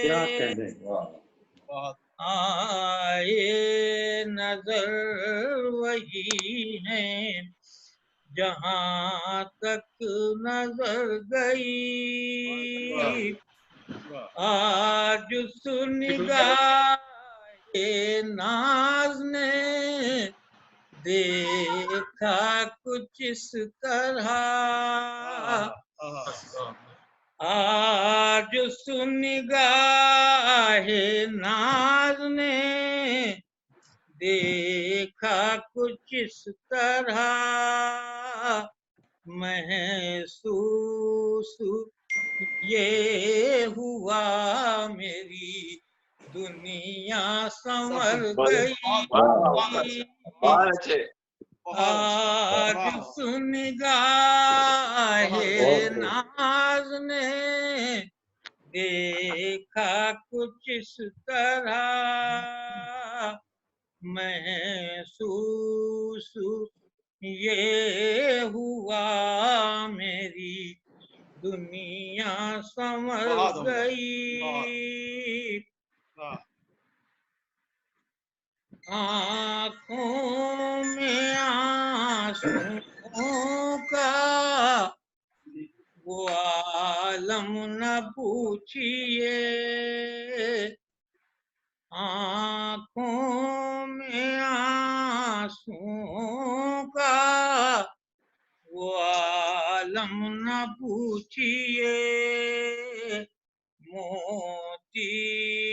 [SPEAKER 8] आए नजर वही है जहाँ तक नजर गई आज सुनिगाहे नाज ने देखा कुछ इस तरह आज सुनिगाहे नाज ने देखा कुछ इस तरह महसूस ये हुआ मेरी दुनिया संवर गई आज सुनिगाहे नाज ने देखा कुछ इस तरह महसूस ये हुआ मेरी दुनिया संवर गई आँखों में आंसुओं का वो आलम न पूछिए आँखों में आंसुओं का वो आलम न पूछिए मोती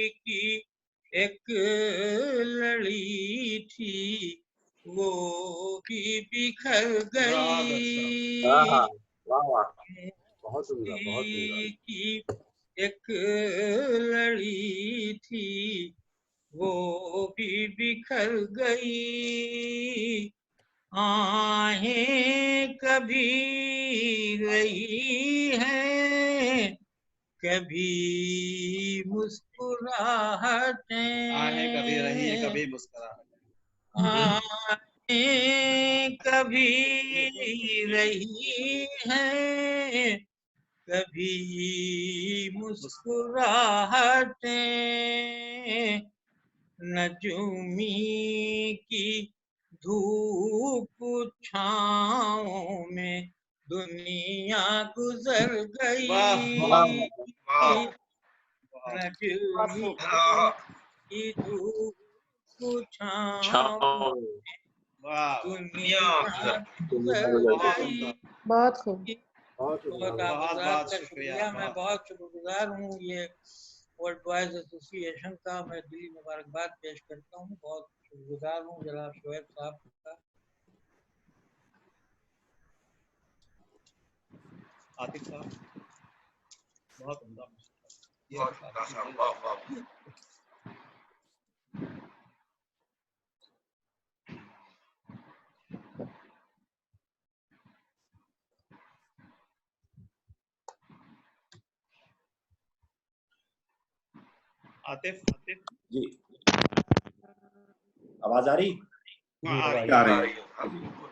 [SPEAKER 8] की एक लड़ी थी वो भी बिखर गई मोती की एक लड़ी थी वो भी बिखर गई आहें कभी रही हैं कभी मुस्कुराहटें
[SPEAKER 3] आहें कभी रही हैं कभी मुस्कुराहटें
[SPEAKER 8] आहें कभी रही हैं कभी मुस्कुराहटें नजूमी की धूप छाँव में दुनिया गुजर गई नजूमी की धूप छाँव दुनिया गुजर गई
[SPEAKER 9] बहुत खूब
[SPEAKER 8] बहुत शुक्रिया मैं बहुत शुक्रगुजार हूँ ये वर्ल्ड बॉयज एसोसिएशन का मैं दिली मुबारकबाद पेश करता हूँ बहुत शुक्रगुजार हूँ जनाब शोएब साहब का
[SPEAKER 3] आतिफ साहब बहुत उम्दा आतिफ
[SPEAKER 2] जी आवाज आ रही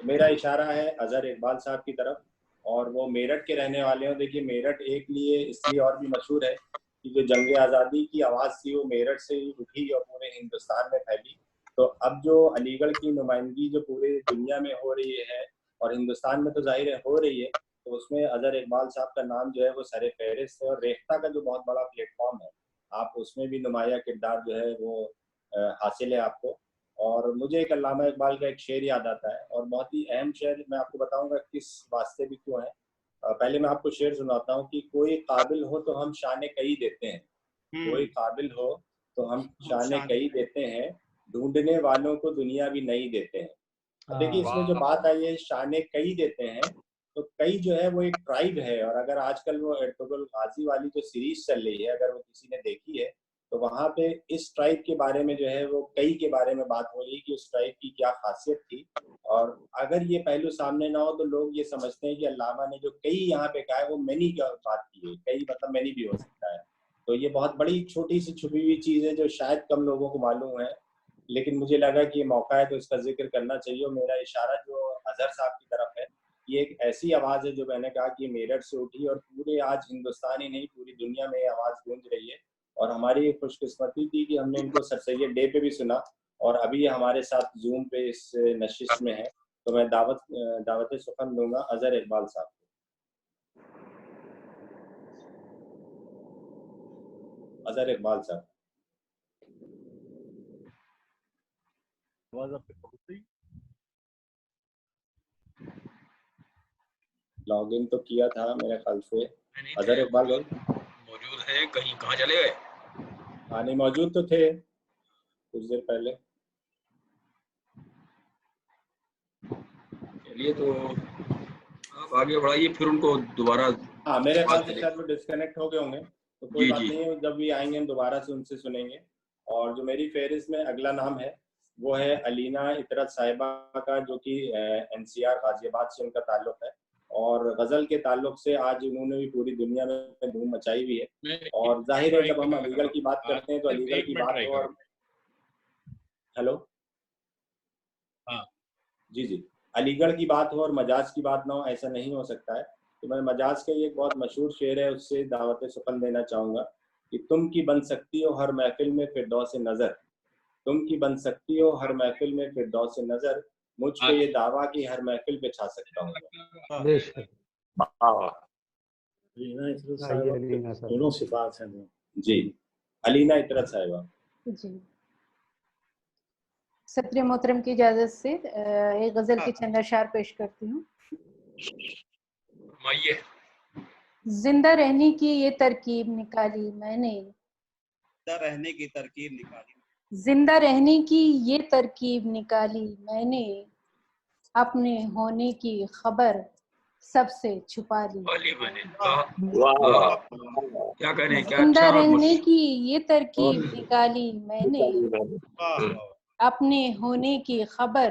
[SPEAKER 2] मेरा इशारा है अजहर इकबाल साहब की तरफ और वो मेरठ के रहने वाले हो देखिए मेरठ एक लिए इसलिए और भी मशहूर है कि जो जंग आज़ादी की आवाज़ थी वो मेरठ से ही उठी और पूरे हिंदुस्तान में फैली तो अब जो अलीगढ़ की नुमाइंदगी जो पूरे दुनिया में हो रही है और हिंदुस्तान में तो जाहिर है हो रही है तो उसमें अजहर इकबाल साहब का नाम जो है वो सरे फहरिस्त है और रेख्ता का जो बहुत बड़ा प्लेटफॉर्म है आप उसमें भी नुमाया किरदार जो है वो हासिल है आपको और मुझे एक अल्लामा इकबाल का एक शेर याद आता है और बहुत ही अहम शेर मैं आपको बताऊंगा किस वास्ते भी क्यों है पहले मैं आपको शेर सुनाता हूँ कि कोई काबिल हो तो हम शान कई देते हैं कोई काबिल हो तो हम शान कई देते हैं ढूंढने वालों को दुनिया भी नहीं देते हैं देखिए इसमें जो बात आई है शान कई देते हैं तो कई जो है वो एक ट्राइब है और अगर आजकल वो एर्तुगरुल गाजी वाली जो सीरीज चल रही है अगर वो किसी ने देखी है तो वहाँ पे इस ट्राइब के बारे में जो है वो कई के बारे में बात हो रही है कि उस ट्राइब की क्या खासियत थी। और अगर ये पहलू सामने ना हो तो लोग ये समझते हैं कि अल्लामा ने जो कई यहाँ पे कहा है वो मैनी की बात की है, कई मतलब मैनी भी हो सकता है। तो ये बहुत बड़ी छोटी सी छुपी हुई चीज़ है जो शायद कम लोगों को मालूम है, लेकिन मुझे लगा कि ये मौका है तो इसका जिक्र करना चाहिए। और मेरा इशारा जो अजहर साहब की तरफ है, ये एक ऐसी आवाज़ है जो मैंने कहा कि मेरठ से उठी और पूरे आज हिंदुस्तान ही नहीं पूरी दुनिया में ये आवाज़ गूंज रही है। और हमारी खुशकिस्मती थी कि हमने इनको सर सैयद डे पे भी सुना और अभी हमारे साथ जूम पे इस नशिश में है। तो मैं दावत सुखन दूंगा अजहर इकबाल साहब को। अजहर इकबाल साहब। लॉग इन तो किया था मेरे ख्याल से। अजहर इकबाल भाई
[SPEAKER 6] मौजूद है, कहीं कहाँ चले गए?
[SPEAKER 2] हाँ नहीं, मौजूद तो थे कुछ देर पहले।
[SPEAKER 6] चलिए तो आप आगे बढ़ाइए, फिर उनको दोबारा।
[SPEAKER 2] हाँ मेरे ख्याल से शायद वो डिस्कनेक्ट हो गए होंगे, तो कोई
[SPEAKER 6] जी,
[SPEAKER 2] बात
[SPEAKER 6] जी।
[SPEAKER 2] नहीं है, जब भी आएंगे हम दोबारा से उनसे सुनेंगे। और जो मेरी फहरिस्त में अगला नाम है वो है अलीना इतरत साहिबा का, जो कि NCR गाजियाबाद से उनका ताल्लुक है। और गज़ल के ताल्लुक से आज उन्होंने भी पूरी दुनिया में धूम मचाई हुई है। और जाहिर है जब हम अलीगढ़ की बात करते हैं तो अलीगढ़ की बात हो। और हेलो,
[SPEAKER 4] हाँ
[SPEAKER 2] जी जी, अलीगढ़ की बात हो और मजाज की बात ना हो, ऐसा नहीं हो सकता है। तो मैं मजाज का ये एक बहुत मशहूर शेर है, उससे दावत सुखन देना चाहूँगा कि तुम की बन सकती हो हर महफिल में फिरदौस नज़र, तुम की बन सकती हो हर महफिल में फिरदौस नज़र, मुझ पे ये दावा कि हर महफिल पे छा सकता हूँ।
[SPEAKER 7] दोनों सिफात हैं
[SPEAKER 2] जी, अलीना इतरत साहिबा।
[SPEAKER 9] जी, सत्रिय मोहतरम की इजाजत से एक गजल के चंद अशार पेश करती हूँ। जिंदा रहने की ये तरकीब निकाली मैंने,
[SPEAKER 3] रहने की तरकीब निकाली,
[SPEAKER 9] जिंदा रहने की ये तरकीब निकाली मैंने, अपने होने की खबर सबसे छुपा ली।
[SPEAKER 6] क्या करें, क्या
[SPEAKER 9] जिंदा
[SPEAKER 6] अच्छा
[SPEAKER 9] रहने की ये तरकीब निकाली मैंने, अपने होने की खबर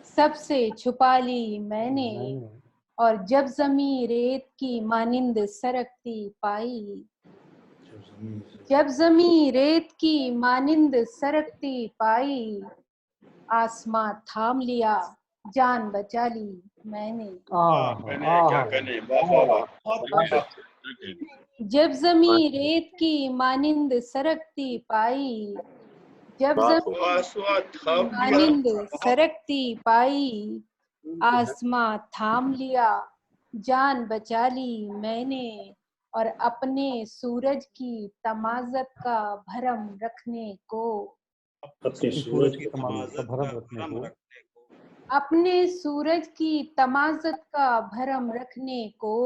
[SPEAKER 9] सबसे छुपा ली मैंने। और जब ज़मीं रेत की मानिंद सरकती पाई, जब ज़मीं रेत की मानिंद सरकती पाई, आसमां थाम लिया जान बचा ली मैंने।
[SPEAKER 6] क्या करें,
[SPEAKER 9] जब ज़मीं रेत की मानिंद सरकती पाई, जब ज़मीं मानिंद सरकती पाई, आसमां थाम लिया जान बचा ली मैंने। और अपने सूरज की तमाज़त का भरम रखने को,
[SPEAKER 7] अपने सूरज की तमाज़त का भरम रखने को,
[SPEAKER 9] अपने सूरज की तमाज़त का भरम रखने को,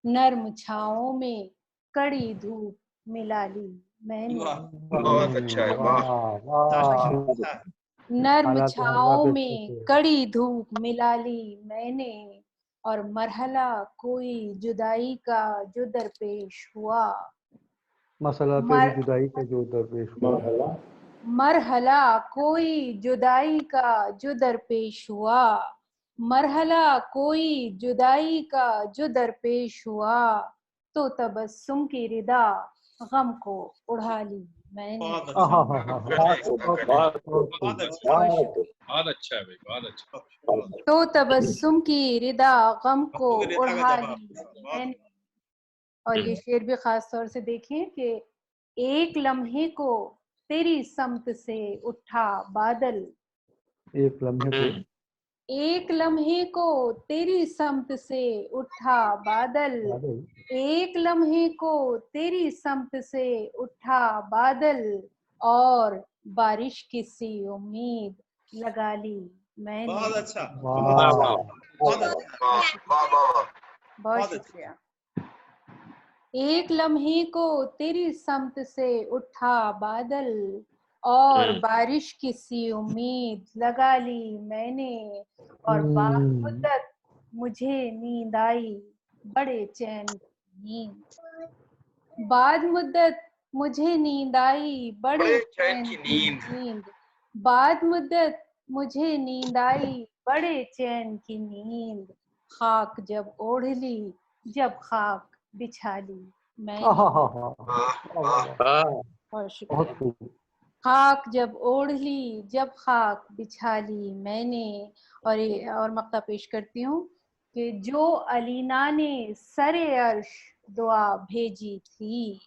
[SPEAKER 9] नर्म छाओं में कड़ी धूप मिला ली मैंने।
[SPEAKER 6] बहुत अच्छा है, वाह।
[SPEAKER 9] नर्म छाओं में कड़ी धूप मिला ली मैंने। और मरहला कोई जुदाई का जो दरपेश हुआ,
[SPEAKER 10] मसला तेरी जुदाई का जो दरपेश हुआ,
[SPEAKER 9] मरहला कोई जुदाई का जो दरपेश हुआ, मरहला कोई जुदाई का जो दरपेश हुआ, तो तबस्सुम की रिदा गम को उड़ा ली मैंने।
[SPEAKER 4] बहुत अच्छा है भाई, बहुत अच्छा।
[SPEAKER 9] तो तबस्सुम की रिदा गम को उड़ा ली मैंने। और ये शेर भी खास तौर से देखें कि एक लम्हे को तेरी समत से उठा बादल,
[SPEAKER 10] एक लम्हे को,
[SPEAKER 9] एक लम्हे को तेरी समत से उठा बादल, एक लम्हे को तेरी समत से उठा बादल, और बारिश की सी उम्मीद लगा ली मैंने।
[SPEAKER 3] बहुत अच्छा,
[SPEAKER 9] बहुत शुक्रिया। एक लम्हे को तेरी समत से उठा बादल, और बारिश की सी उम्मीद लगा ली मैंने। और बाद मुद्दत मुझे नींद आई बड़े चैन की नींद, बाद मुद्दत मुझे नींद आई बड़े चैन की नींद, बाद मुद्दत मुझे नींद आई बड़े चैन की नींद, खाक जब ओढ़ ली जब खाक बिछा ली मैंने। बहुत शुक्रिया। खाक जब ओढ़ ली जब खाक बिछा ली मैंने। और मक्ता पेश करती हूँ कि जो अलीना ने सरे अर्श दुआ भेजी थी,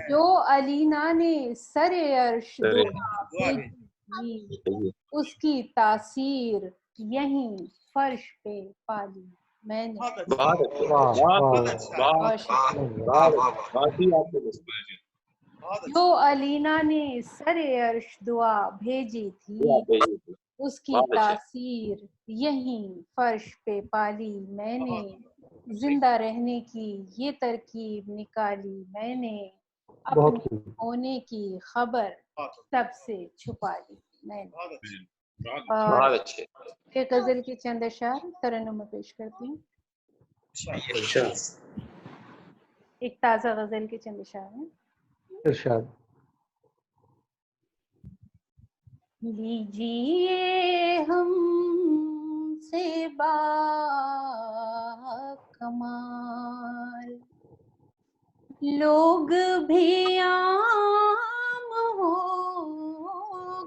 [SPEAKER 9] जो अलीना ने सरे अर्श दुआ भेजी थी, उसकी तासीर यहीं फर्श पे पाली मैंने। जो अलीना ने सरे अर्श दुआ भेजी थी, उसकी तासीर यहीं फर्श पे पाली मैंने। जिंदा रहने की ये तरकीब निकाली मैंने, अपने होने की खबर सबसे छुपा ली मैंने। और एक गजल के चंद अशार तरन्नुम में पेश करती हूँ। एक ताज़ा गजल के चंद अशार हैं।
[SPEAKER 10] इरशाद।
[SPEAKER 9] लीजिए हमसे बाकमाल लोग भी आम हो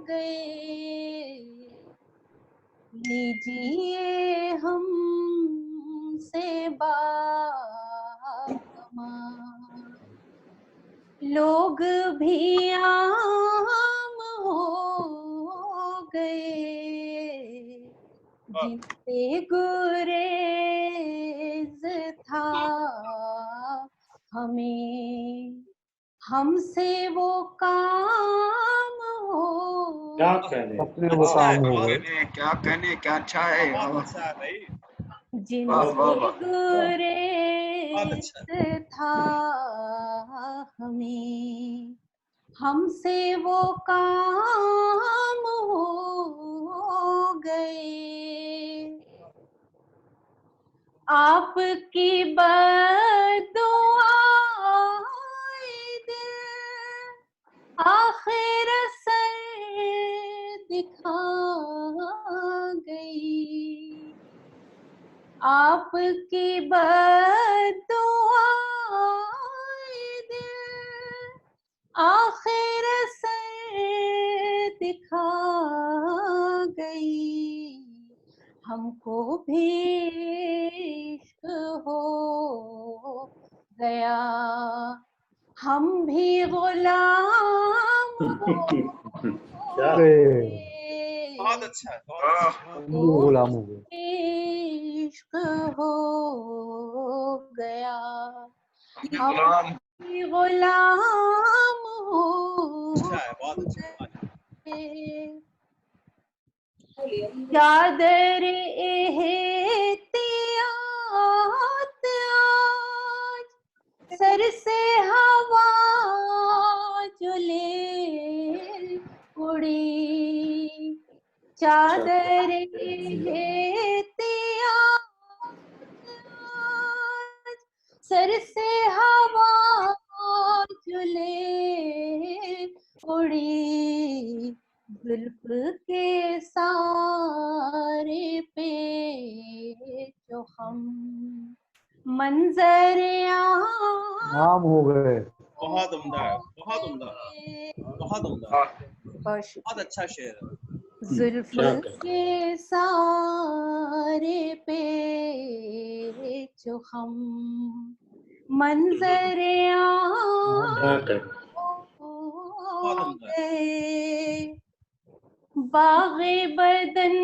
[SPEAKER 9] गए, लीजिए हमसे बाकमाल लोग भी आम हो गए, जिनसे गुरेज था हमें, हमसे वो काम हो
[SPEAKER 7] क्या कहने,
[SPEAKER 10] अपने वो काम हो गए।
[SPEAKER 6] क्या कहने, क्या अच्छा है।
[SPEAKER 9] जिनसे गुरेज था हमें, हमसे वो काम हो गए। आपकी बदुआएं दिल आखिर सर दिखा गई, आपकी बदुआएं दिल आखिर सर दिखा गई। हमको भी इश्क हो गया, हम भी गुलाम हो गए,
[SPEAKER 3] बहुत अच्छा,
[SPEAKER 10] गुलाम हो गए।
[SPEAKER 9] इश्क हो गया, हम भी गुलाम हो गए। चादर एहतियात आज सर से हवा जो ले उड़ी, चादर एहतियात आज सर से हवा जो ले उड़ी, जुल्फ के सारे पे जो हम मंजर
[SPEAKER 10] आम हो गए।
[SPEAKER 3] बहुत उम्दा है, बहुत उम्दा, बहुत उम्दा, बहुत अच्छा शेर है।
[SPEAKER 9] जुल्फ के सारे पे जो हम मंजर बाग़े बदन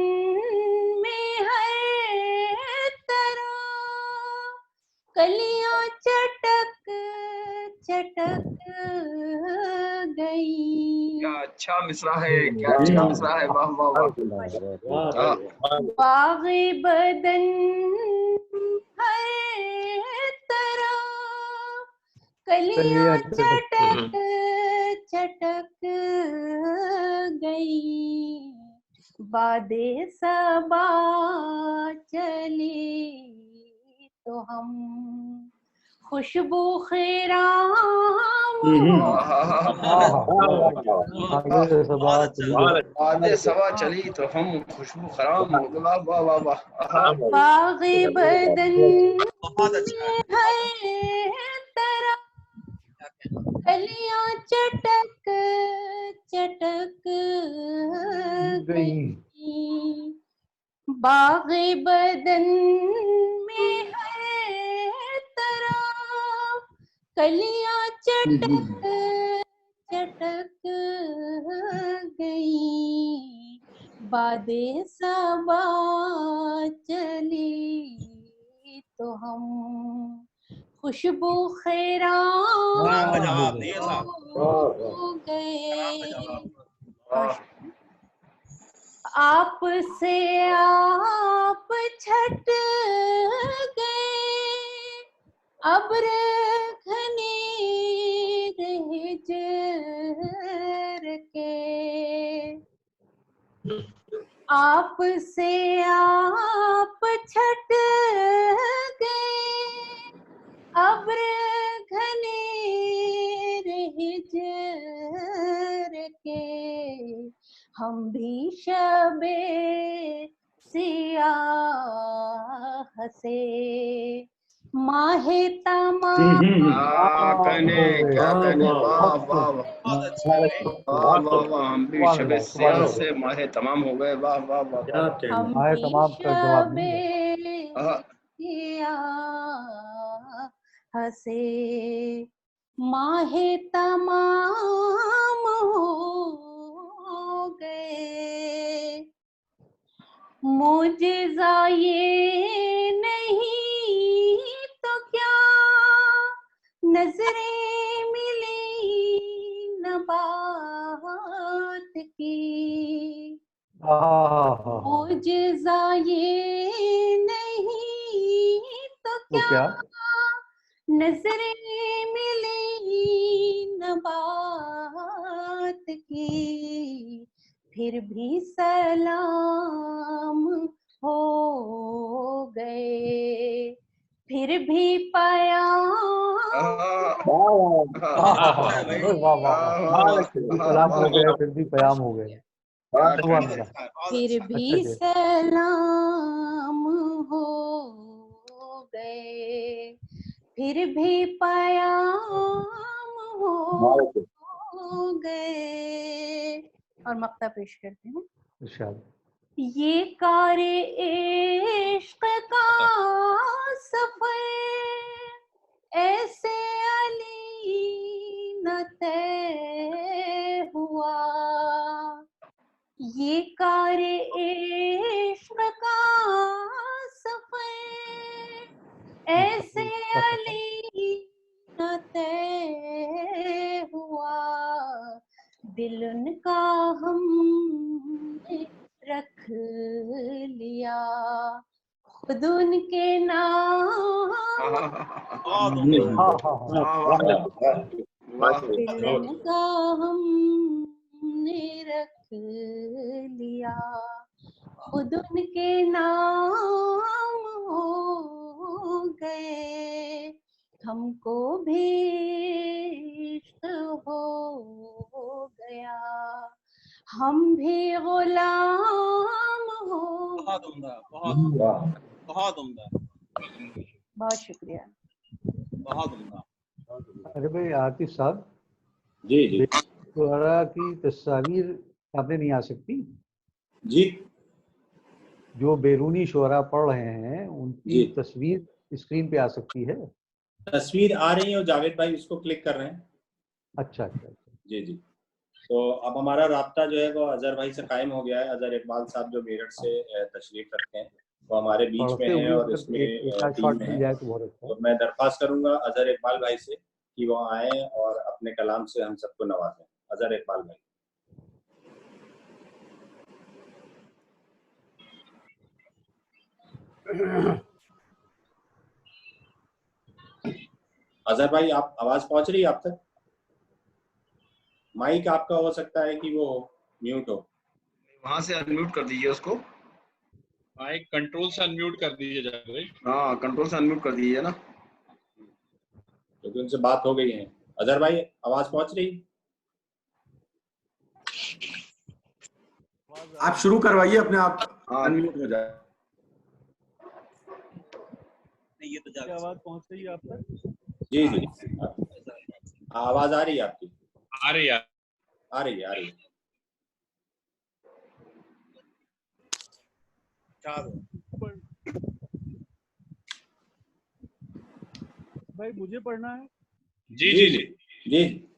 [SPEAKER 9] में हर तरह कलियां चटक चटक गई।
[SPEAKER 6] क्या अच्छा मिसरा है, क्या अच्छा मिसरा है। वाह वाह वाह।
[SPEAKER 9] बाग़े बदन हर तरह कलियां चटक चटक गई, बादे सबा चली तो हम खुशबू खैराम
[SPEAKER 6] आधे सवा चली तो हम खुशबू खराम हो गए। वाह वाह वाह वाह।
[SPEAKER 9] बाग़े बदन
[SPEAKER 3] बहुत अच्छा है।
[SPEAKER 9] है तरह कलियां चटक चटक गई। बाग़े बदन में हर तरफ कलियां चटक चटक गई। बादे सबा चली तो हम खुशबू खैराम
[SPEAKER 3] जवाब नहीं है साहब।
[SPEAKER 9] हो गए। आप से आप छट गए, अब्र घने रहे जर के। आप से आप छट गए, अब्र घने रहे जर के। हम भी शबे सियाह से माहे तमाम
[SPEAKER 6] कहने क्या कहने। वाह वाह वाह वाह। हम भी शबे सियाह से माहे तमाम हो गए। वाह वाह वाह।
[SPEAKER 9] हम भी शबे सियाह से माहे तमाम हो गए। मुझे ये नहीं तो क्या नजरें मिली नबात की। मुझे ये नहीं तो क्या नजरें मिली नबात की। फिर भी सलाम हो गए, फिर भी पयाम
[SPEAKER 10] सलाम हो गए, फिर भी पयाम हो गए।
[SPEAKER 9] फिर भी सलाम हो गए, फिर भी पयाम हो गए। और मक्ता पेश करती हूँ। ये कारे इश्क का सफर ऐसे अली न तय हुआ। ये कारे इश्क का सफर ऐसे अली न तय हुआ। दिल उनका हमने रख लिया, खुद उनके नाम दिल उनका हमने रख लिया, खुद उनके नाम हो गए। हमको भी इश्क हो गया, हम भी गुलाम हो।
[SPEAKER 3] बहुत उम्दा, बहुत उम्दा।
[SPEAKER 9] बहुत शुक्रिया।
[SPEAKER 3] बहुत उम्दा।
[SPEAKER 10] अरे भाई आतिफ साहब
[SPEAKER 2] जी जी,
[SPEAKER 10] शुअरा की तस्वीर आपने नहीं आ सकती
[SPEAKER 2] जी।
[SPEAKER 10] जो बैरूनी शुअरा पढ़ रहे हैं उनकी तस्वीर स्क्रीन पे आ सकती है?
[SPEAKER 2] तस्वीर आ रही है और जावेद भाई उसको क्लिक कर रहे हैं।
[SPEAKER 10] अच्छा अच्छा अच्छा।
[SPEAKER 2] जी जी। तो अब हमारा राब्ता जो है वो अजहर भाई से कायम हो गया है। अजहर इकबाल साहब जो मेरठ से तशरीफ रखते हैं वो हमारे बीच में हैं और इसमें टीम में है। तो मैं दरख्वास्त करूंगा अजहर इकबाल भाई से कि वो आए और अपने कलाम से हम सबको नवाजें। अजहर इकबाल भाई। अजहर भाई, आप आवाज पहुंच रही है आप तक? माइक आपका हो सकता है कि वो म्यूट हो।
[SPEAKER 6] वहां से अनम्यूट कर दीजिए उसको।
[SPEAKER 4] माइक कंट्रोल से अनम्यूट कर दीजिए जावेद।
[SPEAKER 6] हाँ, कंट्रोल से अनम्यूट कर दीजिए ना।
[SPEAKER 2] क्योंकि उनसे बात हो गई है। अजहर भाई आवाज पहुंच रही?
[SPEAKER 1] आप शुरू करवाइए, अपने आप अनम्यूट हो जाए।
[SPEAKER 3] ये तो
[SPEAKER 11] आवाज पहुंच रही है आप तक?
[SPEAKER 2] जी जी, आवाज आ रही है आपकी?
[SPEAKER 4] आ रही है,
[SPEAKER 2] आ रही है, आ रही है।
[SPEAKER 11] भाई मुझे पढ़ना है?
[SPEAKER 4] जी जी जी
[SPEAKER 2] जी।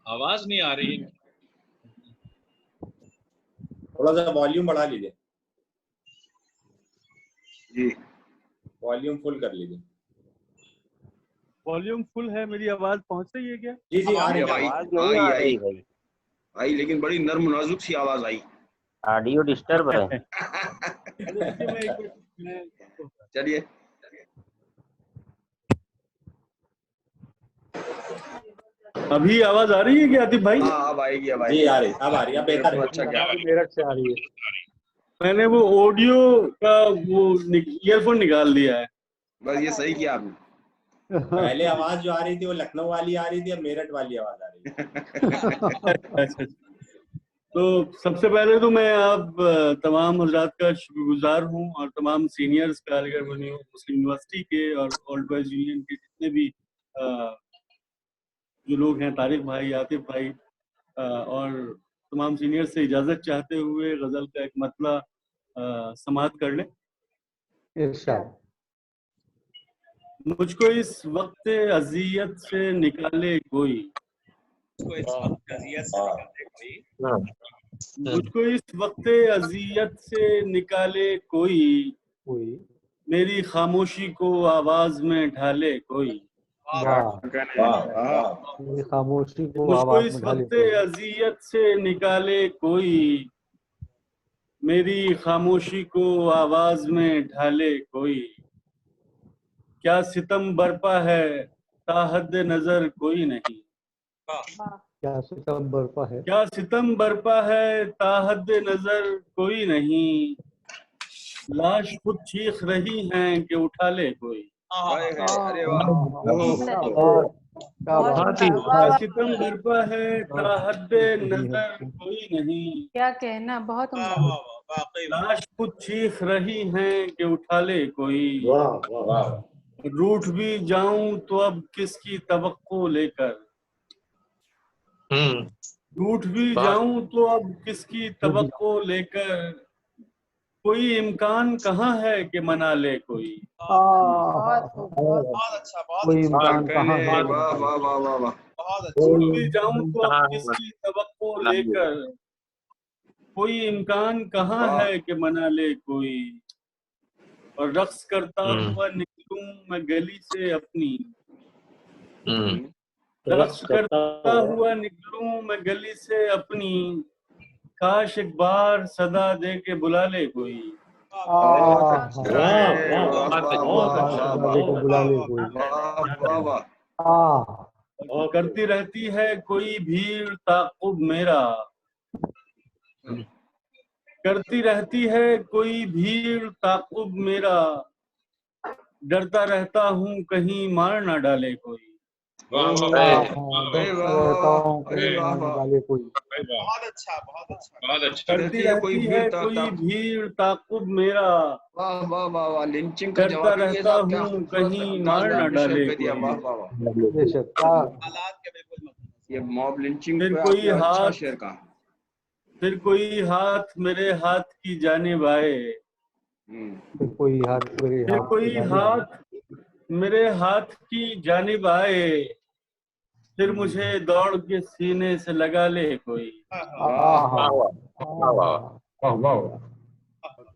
[SPEAKER 4] आवाज नहीं आ रही है।
[SPEAKER 2] थोड़ा सा वॉल्यूम बढ़ा लीजिए।
[SPEAKER 6] जी,
[SPEAKER 2] वॉल्यूम फुल कर लीजिए।
[SPEAKER 11] वॉल्यूम फुल है, मेरी आवाज पहुंच रही है क्या?
[SPEAKER 2] जी जी, आ रही है
[SPEAKER 6] भाई, आई भाई, लेकिन बड़ी नर्म नाजुक सी आवाज आई।
[SPEAKER 5] ऑडियो डिस्टर्ब है।
[SPEAKER 6] चलिए,
[SPEAKER 11] अभी आवाज आ रही है क्या आतिफ भाई?
[SPEAKER 6] हाँ अब आएगी, अब
[SPEAKER 2] जी
[SPEAKER 6] आएगी।
[SPEAKER 2] आ रही, अब आ रही है, बेहतर है।
[SPEAKER 6] अच्छा क्या
[SPEAKER 11] मेरठ से आ रही है। मैंने वो ऑडियो का वो ईयरफोन निकाल दिया है।
[SPEAKER 6] बस ये सही किया आपने।
[SPEAKER 2] पहले आवाज जो आ रही थी वो लखनऊ वाली आ रही थी, अब मेरठ वाली आवाज आ रही है।
[SPEAKER 11] तो सबसे पहले तो मैं आप तमाम हजरात का शुक्रगुजार हूँ और तमाम सीनियर्स का अलीगढ़ मुस्लिम यूनिवर्सिटी के और ओल्ड बॉयज यूनियन के जितने भी जो लोग हैं, तारिक भाई, आतिफ भाई और तमाम सीनियर से इजाजत चाहते हुए गजल का एक मतला समाअत कर लें।
[SPEAKER 10] इरशाद।
[SPEAKER 11] मुझको इस वक्त अजियत से निकाले कोई, मुझको इस वक्त अजियत से निकाले कोई, मेरी खामोशी को आवाज में ढाले कोई।
[SPEAKER 10] मेरी खामोशी को
[SPEAKER 11] मुझको
[SPEAKER 10] आवाज
[SPEAKER 11] इस
[SPEAKER 10] में ढाले
[SPEAKER 11] वक्त
[SPEAKER 10] कोई।
[SPEAKER 11] अजियत से निकाले कोई, मेरी खामोशी को आवाज में ढाले कोई। क्या सितम बरपा है ताहद नजर कोई नहीं,
[SPEAKER 10] क्या सितम बरपा है,
[SPEAKER 11] क्या सितम बरपा है ताहद नजर कोई नहीं। लाश खुद चीख रही हैं कि उठा ले कोई।
[SPEAKER 6] अरे वाह,
[SPEAKER 11] क्या सितम बरपा है ताहद नजर कोई नहीं।
[SPEAKER 9] क्या कहना, बहुत उम्दा।
[SPEAKER 11] लाश खुद चीख रही हैं कि उठा ले कोई। रूठ भी जाऊं तो अब किसकी तवक्को लेकर, रूठ भी जाऊं तो अब किसकी तवक्को लेकर। कोई इम्कान कहाँ है कि मना ले कोई।
[SPEAKER 8] बहुत अच्छा,
[SPEAKER 10] कोई इम्कान कहाँ है।
[SPEAKER 6] वाह वाह वाह वाह वाह।
[SPEAKER 11] रूठ भी जाऊं तो अब किसकी तवक्को लेकर। कोई इम्कान कहाँ है कि मना ले कोई। और रक्स करता हुआ निकलूं मैं गली से अपनी, रक्स करता हुआ निकलूं मैं गली से अपनी। काश एक बार सदा दे के बुला ले कोई। करती रहती है कोई भीड़ ताक़ुब मेरा, करती रहती है कोई भीड़ ताक़ुब मेरा। डरता रहता हूँ कहीं मार ना डाले कोई।
[SPEAKER 8] बहुत अच्छा, बहुत अच्छा, बहुत
[SPEAKER 4] अच्छा।
[SPEAKER 11] करती रहती है कोई भीड़ ताक़ुब मेरा।
[SPEAKER 6] वाह वाह वाह वाह। लिंचिंग का
[SPEAKER 11] डरता
[SPEAKER 6] जवाब
[SPEAKER 11] रहता हूँ कहीं मार ना डाले कोई।
[SPEAKER 6] ये मॉब लिंचिंग
[SPEAKER 11] फिर
[SPEAKER 6] पे
[SPEAKER 11] कोई
[SPEAKER 6] आपने अच्छा
[SPEAKER 11] हाथ,
[SPEAKER 6] शेर कहा।
[SPEAKER 11] फिर कोई हाथ मेरे हाथ की जानिब आए,
[SPEAKER 10] फिर कोई हाथ मेरे
[SPEAKER 11] फिर कोई हाथ मेरे हाथ की जानिब आए। फिर मुझे दौड़ के सीने से लगा ले कोई।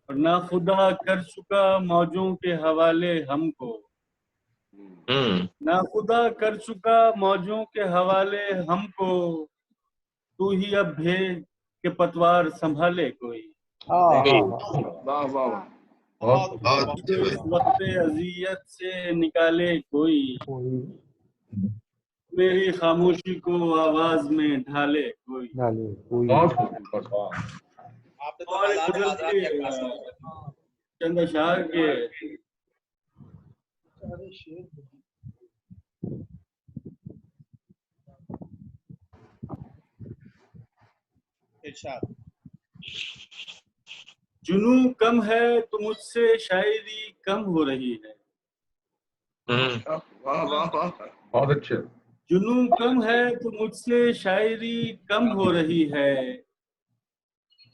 [SPEAKER 11] और ना खुदा कर चुका मौजों के हवाले हमको, ना खुदा कर चुका मौजों के हवाले हमको। तू ही अब भेज के पतवार संभाले कोई।
[SPEAKER 6] वाह वाह।
[SPEAKER 11] इस वक्त अजियत से निकाले कोई, मेरी खामोशी को आवाज में ढाले कोई।
[SPEAKER 3] आपने तो
[SPEAKER 11] और एक
[SPEAKER 3] आजाद
[SPEAKER 11] गजल
[SPEAKER 3] आजाद
[SPEAKER 11] की
[SPEAKER 3] के अक्कास में।
[SPEAKER 11] चंद अशार के
[SPEAKER 3] इरशाद।
[SPEAKER 11] जुनू कम है तो मुझसे शायरी कम हो रही है।
[SPEAKER 6] वाह वाह वाह, बहुत अच्छे।
[SPEAKER 11] जुनू कम है तो मुझसे शायरी कम हो रही है।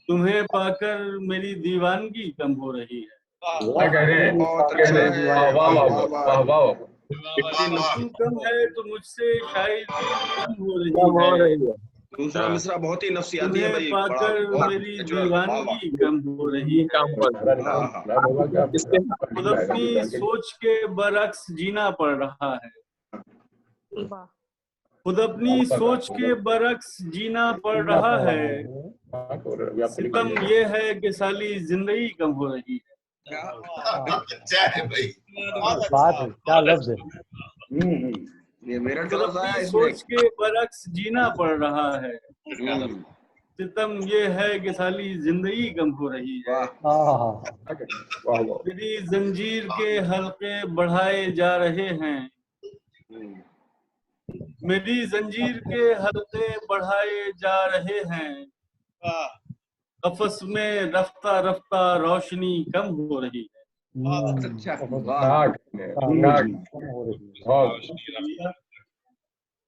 [SPEAKER 11] तुम्हें पाकर मेरी दीवानगी कम हो रही है।
[SPEAKER 6] क्या कह रहे हैं? बहुत अच्छा है। वाह वाह वाह वाह वाह।
[SPEAKER 11] जुनू कम है तो मुझसे शायरी कम हो रही है।
[SPEAKER 6] दूसरा मिसरा बहुत ही नफसियाती है
[SPEAKER 11] तुम्हें
[SPEAKER 6] भाई, बड़ा
[SPEAKER 11] पाकर
[SPEAKER 6] बहुत
[SPEAKER 11] मेरी
[SPEAKER 6] नेचुरल। वाह वाह।
[SPEAKER 11] दीवानगी कम हो रही है। खुद अपनी सोच के बरक्स जीना पड़ रहा है। खुद अपनी सोच के बरक्स जीना पड़ रहा है। सितम ये है कि साली जिंदगी कम हो रही है।
[SPEAKER 6] अच्छा है भाई,
[SPEAKER 10] बात है, क्या लफ्ज है।
[SPEAKER 6] ये मेरा
[SPEAKER 11] खुद
[SPEAKER 6] लफ्ज आया
[SPEAKER 11] अपनी
[SPEAKER 6] इसमें।
[SPEAKER 11] सोच के बरक्स जीना पड़ रहा है। सितम ये है कि साली जिंदगी कम हो रही है। मेरी जंजीर के हल्के बढ़ाए जा रहे हैं। मेरी जंजीर के हल्के बढ़ाए जा रहे हैं। कफस में रफ्ता रफ्ता रोशनी कम हो रही है।
[SPEAKER 6] अच्छा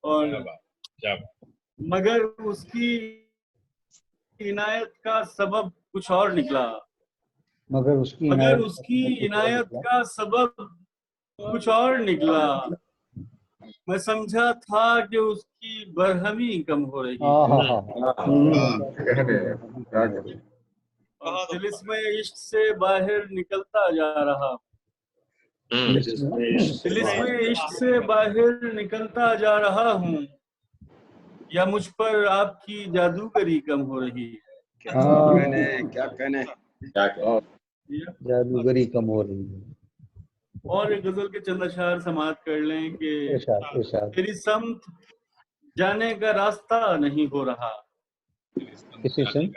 [SPEAKER 11] और मगर उसकी इनायत का सबब कुछ और निकला।
[SPEAKER 10] मगर उसकी
[SPEAKER 11] इनायत का सबब कुछ और निकला। मैं समझा था कि उसकी बरहमी कम हो रही है। तिलिस्मे इश्क से बाहर निकलता जा रहा। तिलिस्मे इश्क से बाहर निकलता जा रहा हूँ। या मुझ पर आपकी जादूगरी कम हो रही है।
[SPEAKER 6] क्या कहने
[SPEAKER 10] जादूगरी कम हो रही है।
[SPEAKER 11] और एक गजल के चंद अशार समाप्त कर लें कि
[SPEAKER 10] इरशाद।
[SPEAKER 11] तेरी समत जाने का रास्ता नहीं हो रहा।
[SPEAKER 10] किसी से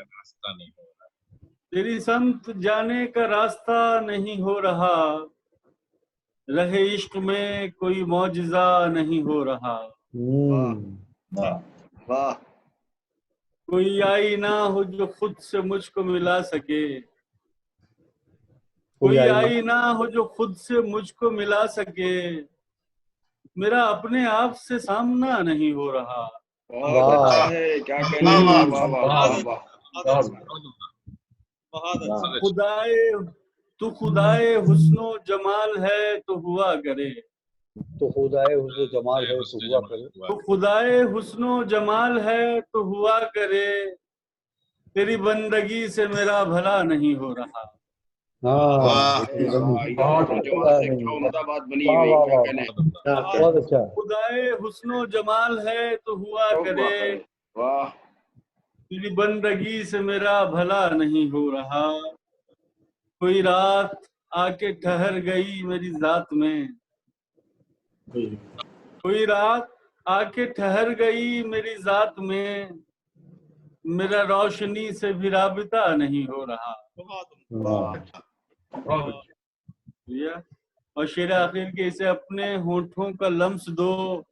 [SPEAKER 11] तेरी समत जाने का रास्ता नहीं हो रहा। रहे इश्क में कोई मौजिजा नहीं हो रहा।
[SPEAKER 6] वाह।
[SPEAKER 11] कोई आईना हो जो खुद से मुझको मिला सके। कोई आईना हो जो खुद से मुझको मिला सके। मेरा अपने आप से सामना नहीं हो रहा।
[SPEAKER 6] बहुत अच्छा है, क्या कहने। वाह वाह वाह वाह।
[SPEAKER 11] खुदाए हुस्नो जमाल है तो हुआ करे।
[SPEAKER 10] तो खुदाए हुस्नो जमाल है तो हुआ करे।
[SPEAKER 11] तो खुदाए हुस्नो जमाल है तो हुआ करे। तेरी बंदगी से मेरा भला नहीं हो रहा।
[SPEAKER 10] बहुत अच्छा।
[SPEAKER 11] खुदाए हुस्नो जमाल है तो हुआ करे।
[SPEAKER 6] वाह।
[SPEAKER 11] तेरी बंदगी से मेरा भला नहीं हो रहा। कोई रात आके ठहर गई मेरी जात में। कोई रात आके ठहर गई मेरी जात में। मेरा रोशनी से भी राबिता नहीं हो रहा। और शेर आखिर के इसे अपने होठों का लम्स दो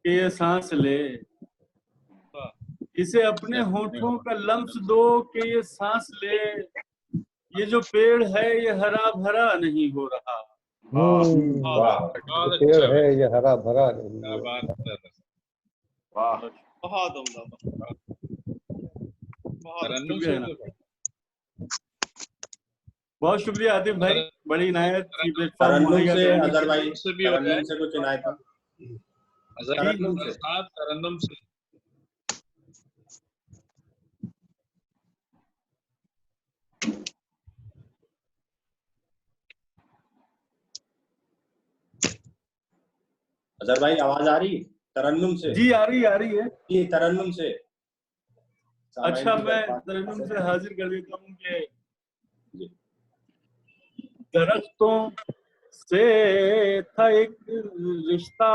[SPEAKER 11] कि ये सांस ले। इसे अपने होठों का लम्स दो कि ये सांस ले। ये जो पेड़ है ये हरा भरा नहीं हो रहा।
[SPEAKER 10] पेड़ है ये हरा भरा नहीं।
[SPEAKER 11] बहुत शुक्रिया आतिफ भाई, बड़ी इनायत की प्लेटफॉर्म
[SPEAKER 2] मुहैया
[SPEAKER 11] से
[SPEAKER 2] अजहर भाई से कुछ इनायत
[SPEAKER 4] तरन्नुम से
[SPEAKER 2] अजहर भाई आवाज आ रही है? तरन्नुम से।
[SPEAKER 11] जी आ रही है
[SPEAKER 2] जी तरन्नुम से।
[SPEAKER 11] अच्छा मैं तरन्नुम से हाजिर कर देता हूँ कि दरख्तों से था एक रिश्ता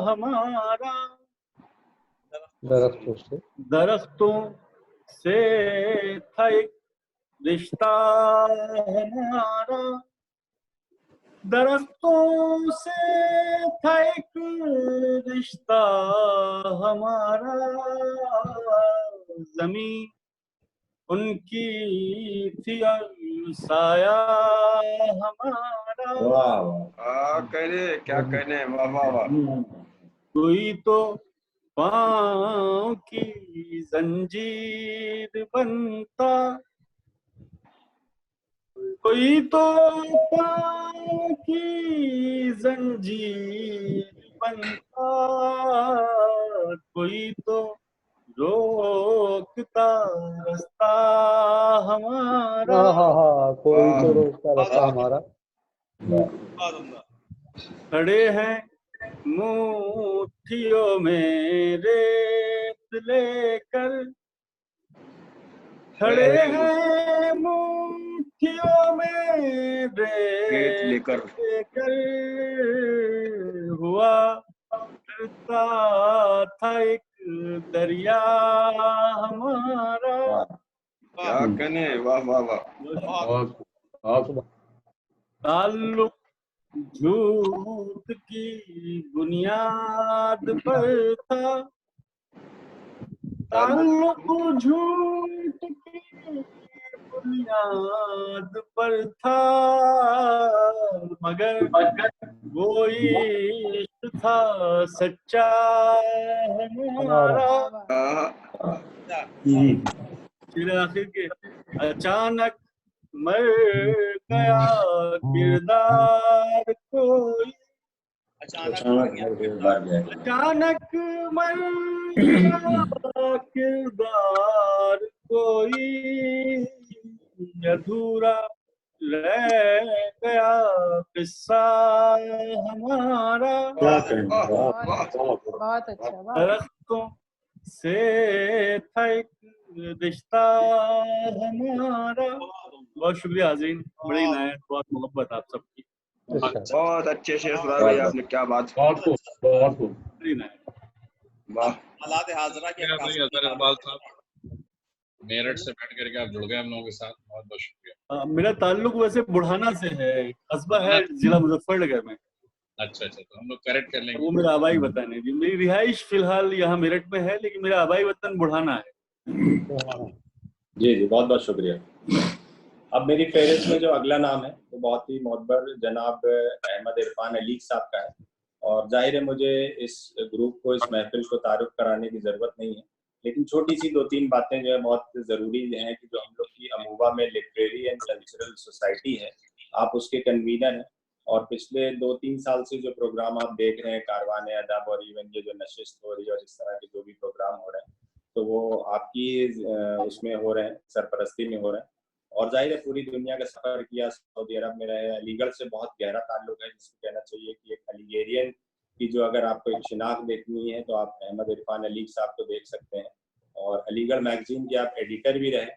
[SPEAKER 11] हमारा।
[SPEAKER 10] दरख्तों से
[SPEAKER 11] था एक रिश्ता हमारा दरख्तों से था एक रिश्ता हमारा, जमीन उनकी थी और साया हमारा।
[SPEAKER 6] क्या कहने, वाह वाह वाह।
[SPEAKER 11] कोई तो पाँव की जंजीर बनता, कोई तो पाँव की जंजीर बनता, कोई तो रोकता रास्ता हमारा।
[SPEAKER 10] कोई तो रोकता रास्ता हमारा।
[SPEAKER 11] खड़े हैं मुट्ठियों में रेत लेकर, खड़े हैं मुट्ठियों में रेत लेकर, हुआ करता था एक दरिया हमारा।
[SPEAKER 6] क्या कहने, वाह वाह वाह।
[SPEAKER 11] ताल्लुक झूठ की बुनियाद पर था, ताल्लुक झूठ की बुनियाद पर था, मगर वो इश्क था सच्चा हमारा। फिर आखिर के अचानक मर गया किरदार कोई, अचानक मर गया किरदार कोई, अधूरा रह गया किस्सा हमारा।
[SPEAKER 9] बहुत अच्छा।
[SPEAKER 11] दरख्तों से था एक रिश्ता हमारा। बहुत शुक्रिया हाज़रीन, बड़ी इनायत, बहुत मोहब्बत आप सबकी।
[SPEAKER 6] बहुत अच्छे शेर सुनाए भाई आपने, क्या बात।
[SPEAKER 11] बड़ी इनायत,
[SPEAKER 6] वाह।
[SPEAKER 4] अजहर इकबाल साहब मेरठ से बैठ करके आप जुड़ गए हम लोगों के साथ, बहुत बहुत शुक्रिया।
[SPEAKER 11] मेरा ताल्लुक वैसे बुढ़ाना से है, कस्बा है जिला मुजफ्फरनगर में।
[SPEAKER 4] अच्छा, तो हम लोग करेक्ट कर लेंगे।
[SPEAKER 11] वो मेरा आबाई वतन है जी। मेरी रिहाइश फिलहाल यहाँ मेरठ में है, लेकिन मेरा आबाई वतन बुढ़ाना है।
[SPEAKER 2] जी, बहुत बहुत शुक्रिया। अब मेरी फेहरिस्त में जो अगला नाम है वो बहुत ही मोहब्बर जनाब अहमद इरफान अली साहब का है, और जाहिर है मुझे इस ग्रुप को, इस महफिल को तारुफ कराने की ज़रूरत नहीं है, लेकिन छोटी सी 2-3 बातें जो है बहुत ज़रूरी हैं कि जो हम लोग की अमूबा में लिटरेरी एंड कल्चरल सोसाइटी है, आप उसके कन्वीनर हैं, और पिछले 2-3 साल से जो प्रोग्राम आप देख रहे हैं, कारवान अदब और इवन ये जो नशिस्त हो रही है और इस तरह के जो भी प्रोग्राम हो रहे हैं, तो वो आपकी उसमें हो रहे हैं, सरपरस्ती में हो रहे हैं। और जाहिर है पूरी दुनिया का सफ़र किया, सऊदी अरब में रहे, अलीगढ़ से बहुत गहरा ताल्लुक है, जिसको कहना चाहिए कि एक अलीगेरियन की जो अगर आपको एक शिनाख्त देखनी है तो आप अहमद इरफान अली साहब को देख सकते हैं, और अलीगढ़ मैगजीन के आप एडिटर भी रहे,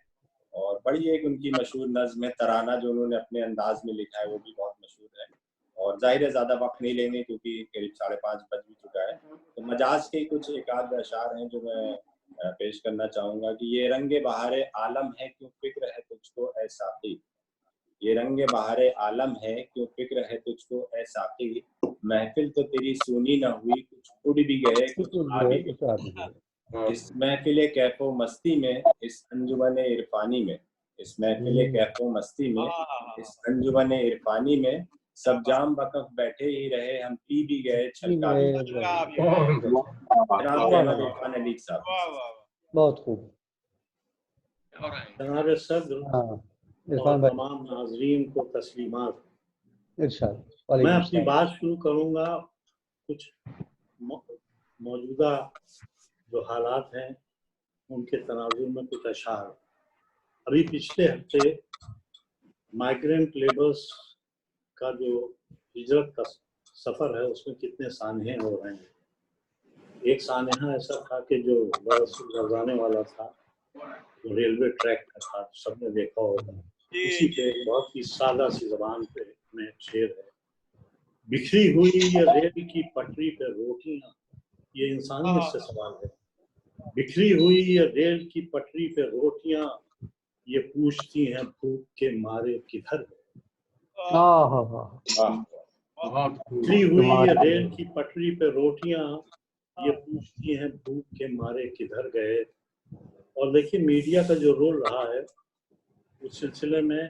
[SPEAKER 2] और बड़ी एक उनकी मशहूर नज़्म है तराना जो उन्होंने अपने अंदाज में लिखा है, वो भी बहुत मशहूर है। और जाहिर है ज़्यादा वक्त नहीं लेंगे क्योंकि करीब 5:30 बज भी चुका है, तो मजाज के कुछ एक आध अशार हैं जो मैं पेश करना चाहूँगा कि ये रंगे बहारे आलम है क्यों फिक्र है तुझको ए साक़ी, ये रंगे बहारे आलम है क्यों फिक्र है तुझको ए साक़ी, महफिल तो तेरी सुनी न हुई कुछ उड़ भी गए कुछ आ भी गए, इस महफिल कैफो मस्ती में, इस अंजुमन इरफानी में, इस महफिल कैफो मस्ती में, इस अंजुमन इरफानी में, सब जाम बकफ बैठे ही रहे हम पी भी गए छलका भी गए।
[SPEAKER 10] बहुत खूब।
[SPEAKER 7] जनाब सद्र और तमाम नाजरीन को तस्लीमात। मैं अपनी बात शुरू करूंगा कुछ मौजूदा जो हालात हैं उनके तनाजुर में कुछ अशार। अभी पिछले हफ्ते माइग्रेंट लेबर्स का जो हिजरत का सफ़र है उसमें कितने सानहे हो रहे हैं। एक सानहा ऐसा था कि जो बरसाने वाला था, जो रेलवे ट्रैक का था, सबने देखा होगा। इसी पे बहुत ही सादा सी जबान पे में शेर है, बिखरी हुई ये रेल की पटरी पे रोटियां, ये इंसानियत से सवाल है। बिखरी हुई ये रेल की पटरी पे रोटियां, ये पूछती हैं भूख के मारे किधर गए। उतरी हुई ये रेल की पटरी पे रोटियां, ये पूछती हैं भूख के मारे किधर गए। और देखिए मीडिया का जो रोल रहा है उस सिलसिले में,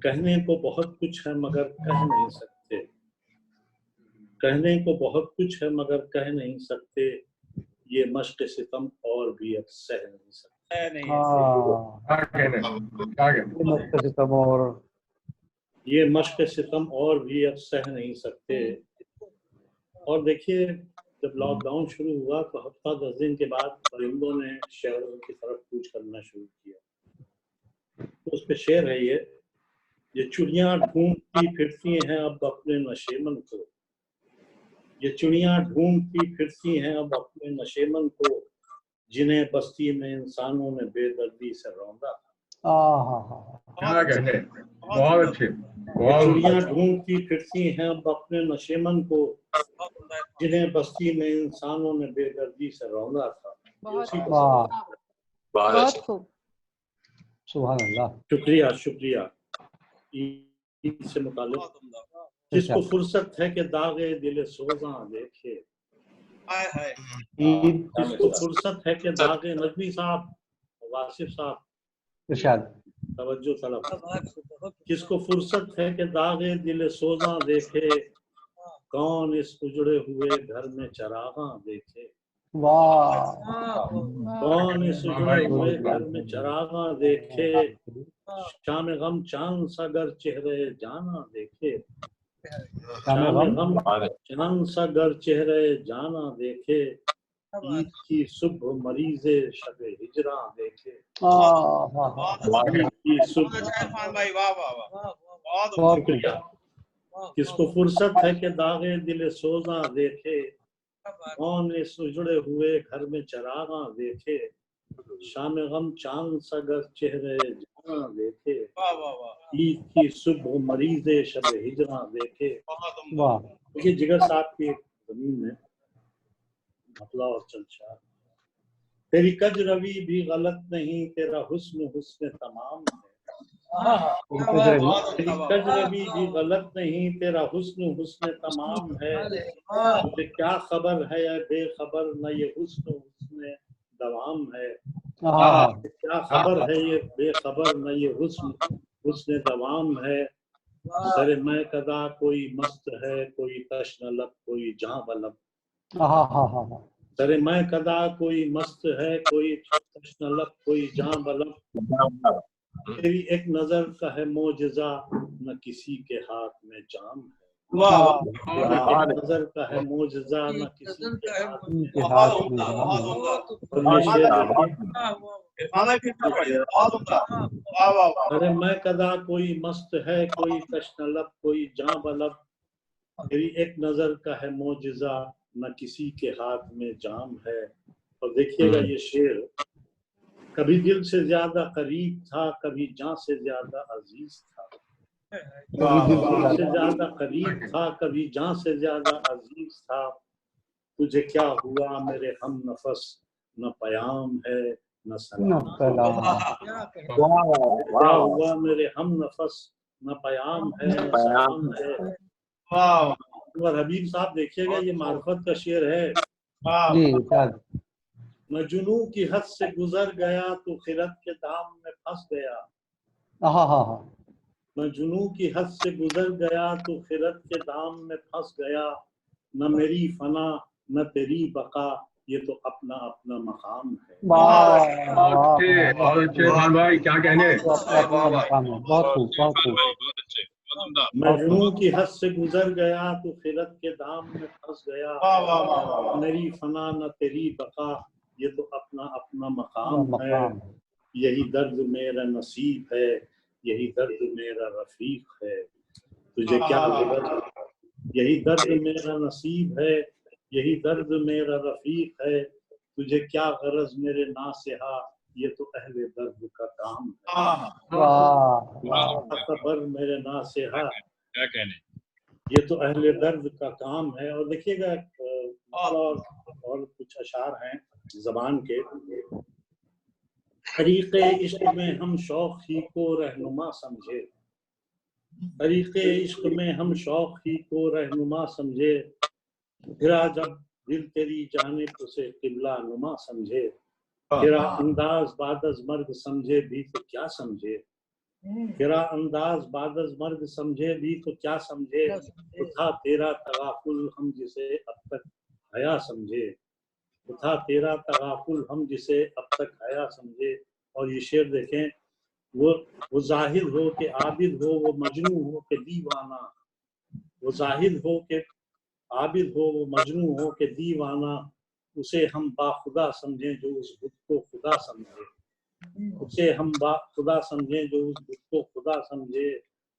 [SPEAKER 7] कहने को बहुत कुछ है मगर कह नहीं सकते, कहने को बहुत कुछ है मगर कह नहीं सकते, ये मश्क सितम और भी अब सह नहीं सकते। ये मश्क सितम और भी अब सह नहीं सकते। और देखिए जब लॉकडाउन शुरू हुआ तो हफ्ता 10 दिन के बाद परिंदों ने शहरों की तरफ कूच करना शुरू किया। तो उस पे शेर है ये चिड़ियां ढूंढती फिरती हैं अब अपने नशेमन को, ये चिड़ियां ढूंढती फिरती हैं अब अपने नशेमन को, जिन्हें बस्ती में इंसानों ने बेदर्दी से रौंदा था।
[SPEAKER 6] क्या कहने, बहुत अच्छे।
[SPEAKER 7] चिड़ियां ढूंढती फिरती हैं अब अपने नशेमन को, जिन्हें बस्ती में इंसानों ने बेदर्दी से रौंदा था।
[SPEAKER 9] बहुत खूब,
[SPEAKER 10] सुभान अल्लाह।
[SPEAKER 7] शुक्रिया शुक्रिया। ईद से मुताल्लिक जिसको फुर्सत है कि दागे दिल सोजा देखे, जिसको फुर्सत है कि दागे, नजमी साहब, वासिफ साहब,
[SPEAKER 10] इरशाद,
[SPEAKER 7] तवज्जो तलब, किसको फुर्सत है कि दागे दिल सोजा देखे, कौन इस उजड़े हुए घर में चरागा देखे। कौन इस उजड़े हुए घर में चरागा देखे, शाम गम चांद सा गर चेहरे जाना देखे, शाम गम चांद सा गर चेहरे जाना देखे, ईद की सुबह मरीजे शबे हिजरा देखे। ईद की सुबह, शुक्रिया। किसको फुर्सत है कि दागे दिल सोजा देखे, कौन इस उजड़े हुए घर में चरागा देखे, शाम गम चांद सा गर चेहरे जाना देखे, ईद की सुबह मरीजे शब हिजरा देखे। ये जिगर साहब की जमीन में मतला और चलचा, तेरी कज रवि भी गलत नहीं, तेरा हुस्न हुस्न तमाम है, तेरी कज रवि भी गलत नहीं, तेरा हुस्न हुस्न तमाम है, मुझे क्या खबर है या बेखबर न ये हुस्न हुस्न दवाम है, क्या खबर है ये बेखबर न ये हुस्न हुस्न दवाम है। सरे मैं कदा कोई मस्त है, कोई तश्न लब, कोई जहां बलब, सरे मैं कदा कोई मस्त है, कोई तश्न लब, कोई जहां बलब, तेरी एक नजर का है मोजज़ा न किसी के हाथ में जाम है, एक नजर का है मोजज़ा न किसी के हाथ में जाम। अरे मैं कदा कोई मस्त है, कोई तश्न लब, कोई जहां बलब, तेरी एक नजर का है मोजज़ा न किसी के हाथ में जाम है। और देखिएगा ये शेर, कभी दिल से ज्यादा करीब था, कभी जान से ज्यादा अजीज था, कभी दिल से ज्यादा करीब था, कभी जान से ज्यादा अजीज था, तुझे क्या हुआ मेरे हम नफस, न पयाम है न सलाम, क्या हुआ मेरे हम नफस, न पयाम है न सलाम है। और हबीब साहब देखिएगा ये मार्फत का शेर है। मैं जुनू की हद से गुजर गया तो खिरत के दाम में फंस गया, मैं जुनू की हद से गुजर गया तो खिरत के दाम में फंस गया, न मेरी फना न तेरी बका, ये तो अपना अपना मकाम है।
[SPEAKER 6] बहुत अच्छे खान भाई, क्या कहने,
[SPEAKER 7] मैं जुनू की हद से गुजर गया तो खिरत के दाम में फंस गया, मेरी फना न तेरी बका, ये तो अपना अपना मकाम है। यही दर्द मेरा नसीब है, यही दर्द मेरा रफीक है, तुझे क्या गरज, यही दर्द मेरा नसीब है, यही दर्द मेरा रफीक है, तुझे क्या गरज मेरे नासिहा, ये तो अहले दर्द का काम है। खबर मेरे नासिहा,
[SPEAKER 4] क्या कहने,
[SPEAKER 7] ये तो अहले दर्द का काम है। और देखिएगा और कुछ अशार हैं जबान के, तरीक़े इश्क में हम शौक ही को रहनुमा समझे, तरीक़े इश्क में हम शौक ही को रहनुमा समझे, फिरा जब दिल तेरी जानिब उसे किबला नुमा समझे, फिरा अंदाज बादज मर्द समझे भी तो क्या समझे, फिरा अंदाज बादज मर्द समझे भी तो क्या समझे, तो था तेरा तगाफुल हम जिसे अब तक हया समझे, तो था तेरा तगाफुल हम जिसे अब तक हया समझे। और ये शेर देखें, वो जाहिद हो के आबिद हो, वो मजनू हो के दीवाना, वो जाहिद हो के आबिद हो, वो मजनू हो के दीवाना, उसे हम बाखुदा समझें जो उस बुत को खुदा समझे, उसे हम बाखुदा समझें जो उस बुत को खुदा समझे।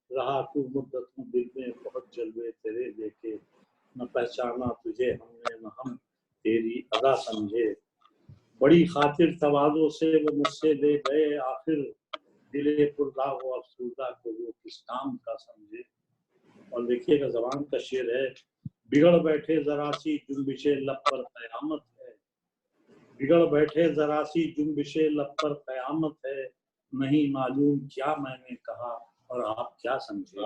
[SPEAKER 7] रहा तू मुद्दतों दिल में बहुत जलवे तेरे देखे, न पहचाना तुझे हमने न हम तेरी अदा समझे, बड़ी खातिर तवाज़ो से वो मुझसे ले गए आखिर, दिले पुरदा वो अफसुर्दा को वो किस काम का समझे। और देखिएगा ज़बान का शेर है, बिगड़ बैठे जरा सी जुम्बिशे लब पर क़यामत है, बिगड़ बैठे जरा सी जुम्बिशे लब पर क़यामत है, नहीं मालूम क्या मैंने कहा और आप क्या समझे,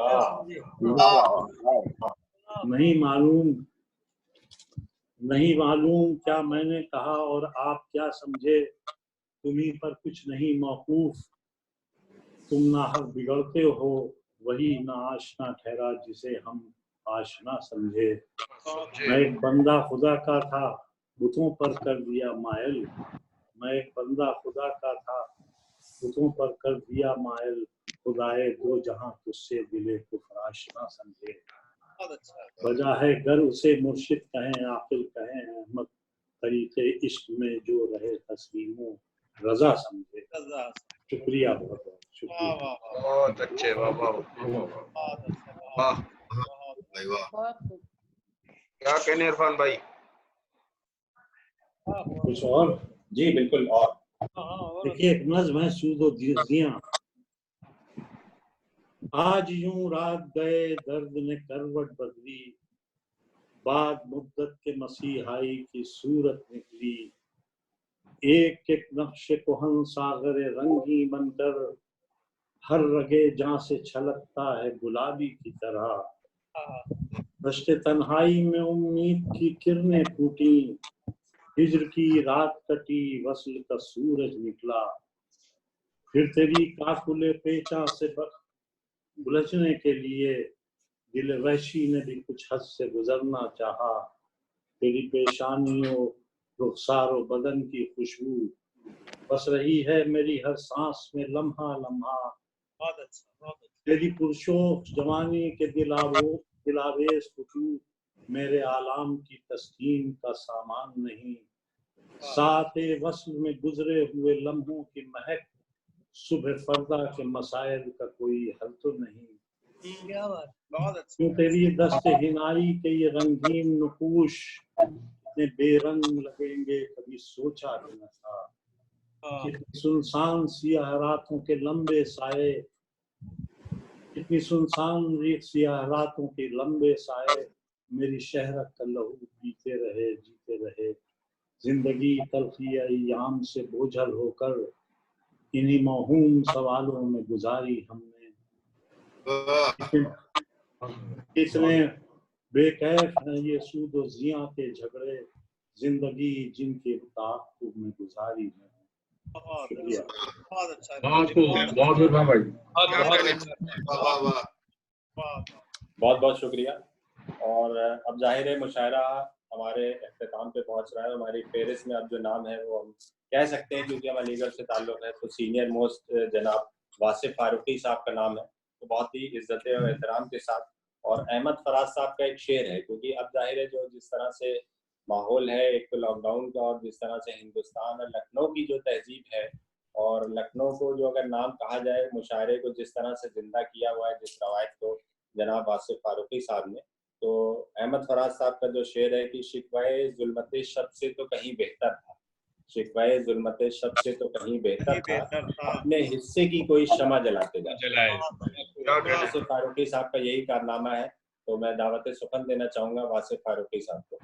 [SPEAKER 7] नहीं मालूम क्या मैंने कहा और आप क्या समझे, तुम्हीं पर कुछ नहीं मौकूफ, तुम नाहक बिगड़ते हो, वही ना आशना ठहरा जिसे हम आशना समझे। मैं एक बंदा खुदा का था, बुतों पर कर दिया मायल, मैं एक बंदा खुदा का था, बुतों पर कर दिया मायल, खुदाए दो जहां तुझसे दिले कुफ्र आशना समझे। वजह है गर उसे मुर्शिद कहें आकिल कहें अहमद, तरीके इश्क में जो रहे तस्लीमों रजा समझे। शुक्रिया, बहुत बहुत शुक्रिया।
[SPEAKER 6] बहुत अच्छे, वाह वाह वाह, क्या कहने इरफान भाई?
[SPEAKER 7] कुछ और?
[SPEAKER 2] जी बिल्कुल। और
[SPEAKER 7] देखिए एक नज़्म है सूदो जिया, आज यूं रात गए दर्द ने करवट बदली, बाद मुद्दत के मसीहाई की सूरत निकली, एक एक नक्शे कोहन सागरे रंगी बनकर, हर रगे जहां से छलकता है गुलाबी की तरह, दश्ते तन्हाई में उम्मीद की किरणें फूटी, हिज्र की रात कटी वस्ल का सूरज निकला, फिर तेरी काफिले पेचा से उलझने के लिए दिल वहशी ने भी कुछ हद से गुजरना चाहा, तेरी पेशानियों रुखसारो बदन की खुशबू बस रही है मेरी हर सांस में लम्हा लम्हा, तेरी पुरशोख जवानी के दिलावेज खुशबू मेरे आलाम की तस्कीन का सामान नहीं, साथे वस्ल में गुजरे हुए लम्हों की महक, सुबह फरदा के मसाइल का कोई हल तो नहीं, क्यों तेरी दस्ते हिनाई के ये रंगीन नुकूश इतने बेरंग लगेंगे कभी सोचा भी न था, कितनी सुनसान सियाह रातों के लंबे साए, कितनी सुनसान सियाह रातों के लंबे साए, मेरी शहरत का लहू पीते रहे जीते रहे, जिंदगी तलखी अय्याम से बोझल होकर इन्हीं मौहूम सवालों में गुजारी हमने, कितने बेकैफ हैं ये सूदो जिया के झगड़े, जिंदगी जिनके ताक़ुब में गुजारी है। शुक्रिया।
[SPEAKER 2] बहुत बहुत शुक्रिया। और अब जाहिर है मुशायरा हमारे अख्ताम पे पहुंच रहा है। हमारी फेहरिस्त में अब जो नाम है वो हम कह सकते हैं, क्योंकि हम अलीगढ़ से ताल्लुक़ है, तो सीनियर मोस्ट जनाब वासिफ फारूकी साहब का नाम है, तो बहुत ही इज्जत और एहतराम के साथ। और अहमद फराज साहब का एक शेर है, क्योंकि अब जाहिर है जो जिस तरह से माहौल है एक तो लॉकडाउन का, और जिस तरह से हिंदुस्तान और लखनऊ की जो तहजीब है, और लखनऊ को जो अगर नाम कहा जाए मुशायरे को जिस तरह से जिंदा किया हुआ है, जिस रवायत को जनाब वासिफ फारूकी साहब ने, तो अहमद फराज साहब का जो शेर है कि शिकवाए जुल्मते शब से तो कहीं बेहतर था, शिकवाए जुल्मते शब से तो कहीं बेहतर था, अपने हिस्से की कोई शमा जलाते जाए। वासिफ फारूकी साहब का यही कारनामा है। तो मैं दावत सुखन देना चाहूंगा वासिफ फारूकी साहब को।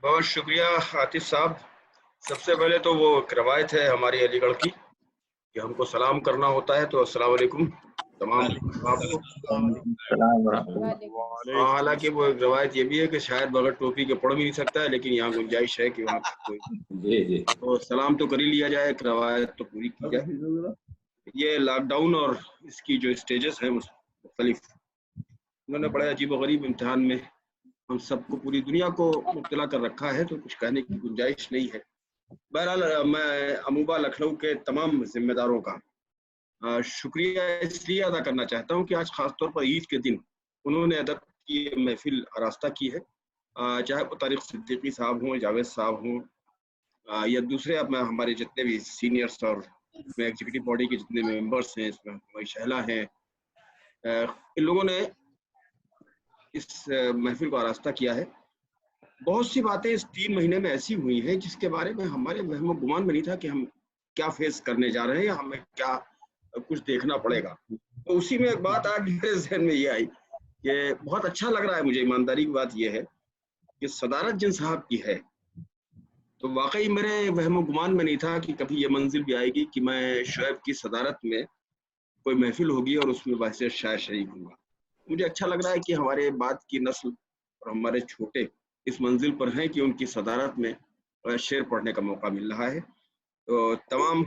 [SPEAKER 6] बहुत शुक्रिया आतिफ साहब। सबसे पहले तो वो एक रवायत है हमारी अलीगढ़ की कि हमको सलाम करना होता है, तो अस्सलाम वालेकुम तमाम आपको। हालांकि वो एक रवायत ये भी है कि शायद बगैर टोपी के पढ़ भी नहीं सकता है, लेकिन यहाँ गुंजाइश है कि वहाँ कोई तो सलाम तो कर ही लिया जाए, एक रवायत तो पूरी की जाए। ये लॉकडाउन और इसकी जो स्टेजेस हैं मुख्तलिफ, उन्होंने बड़े अजीब व गरीब इम्तिहान में हम सबको, पूरी दुनिया को मुब्तला कर रखा है, तो कुछ कहने की गुंजाइश नहीं है। बहरहाल मैं अमूबा लखनऊ के तमाम जिम्मेदारों का शुक्रिया इसलिए अदा करना चाहता हूँ कि आज खासतौर पर ईद के दिन उन्होंने अदब की महफिल आरास्ता की है, चाहे वो तारिक सिद्दीकी साहब हों, जावेद साहब हों या दूसरे अब हमारे जितने भी सीनियर्स और इसमें एग्जीक्यूटिव बॉडी के जितने मेंबर्स हैं, इसमें हमारी शहला हैं, इन लोगों ने इस महफिल को आरास्ता किया है। बहुत सी बातें इस 3 महीने में ऐसी हुई हैं जिसके बारे में हमारे वहम गुमान में नहीं था कि हम क्या फेस करने जा रहे हैं या हमें क्या कुछ देखना पड़ेगा। तो उसी में एक बात आज मेरे जहन में ये आई कि बहुत अच्छा लग रहा है मुझे। ईमानदारी की बात ये है कि सदारत जिन साहब की है, तो वाकई मेरे वहम गुमान में नहीं था कि कभी ये मंजिल भी आएगी कि मैं शुएब की सदारत में कोई महफिल होगी और उसमें वैसे शायर शरीक हूँगा। मुझे अच्छा लग रहा है कि हमारे बाद की नस्ल और हमारे छोटे इस मंजिल पर हैं कि उनकी सदारत में शेर पढ़ने का मौका मिल रहा है। तो तमाम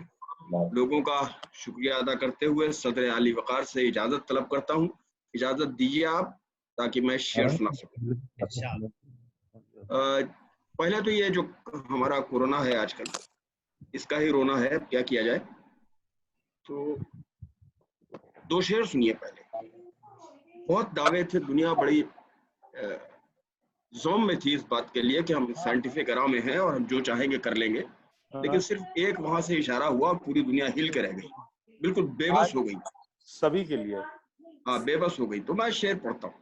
[SPEAKER 6] लोगों का शुक्रिया अदा करते हुए सदर आली वकार से इजाज़त तलब करता हूँ। इजाज़त दीजिए आप, ताकि मैं शेर सुना सकूँ। पहले तो ये जो हमारा कोरोना है आजकल, इसका ही रोना है, क्या किया जाए। तो 2 शेर सुनिए। पहले बहुत दावे थे, दुनिया बड़ी ज़ोम में थी इस बात के लिए कि हम साइंटिफिक एरा में हैं और हम जो चाहेंगे कर लेंगे, लेकिन सिर्फ एक वहां से इशारा हुआ, पूरी दुनिया हिल के रह गई, बिल्कुल बेबस हो गई,
[SPEAKER 12] सभी के लिए।
[SPEAKER 6] हाँ, बेबस हो गई। तो मैं शेर पढ़ता हूँ,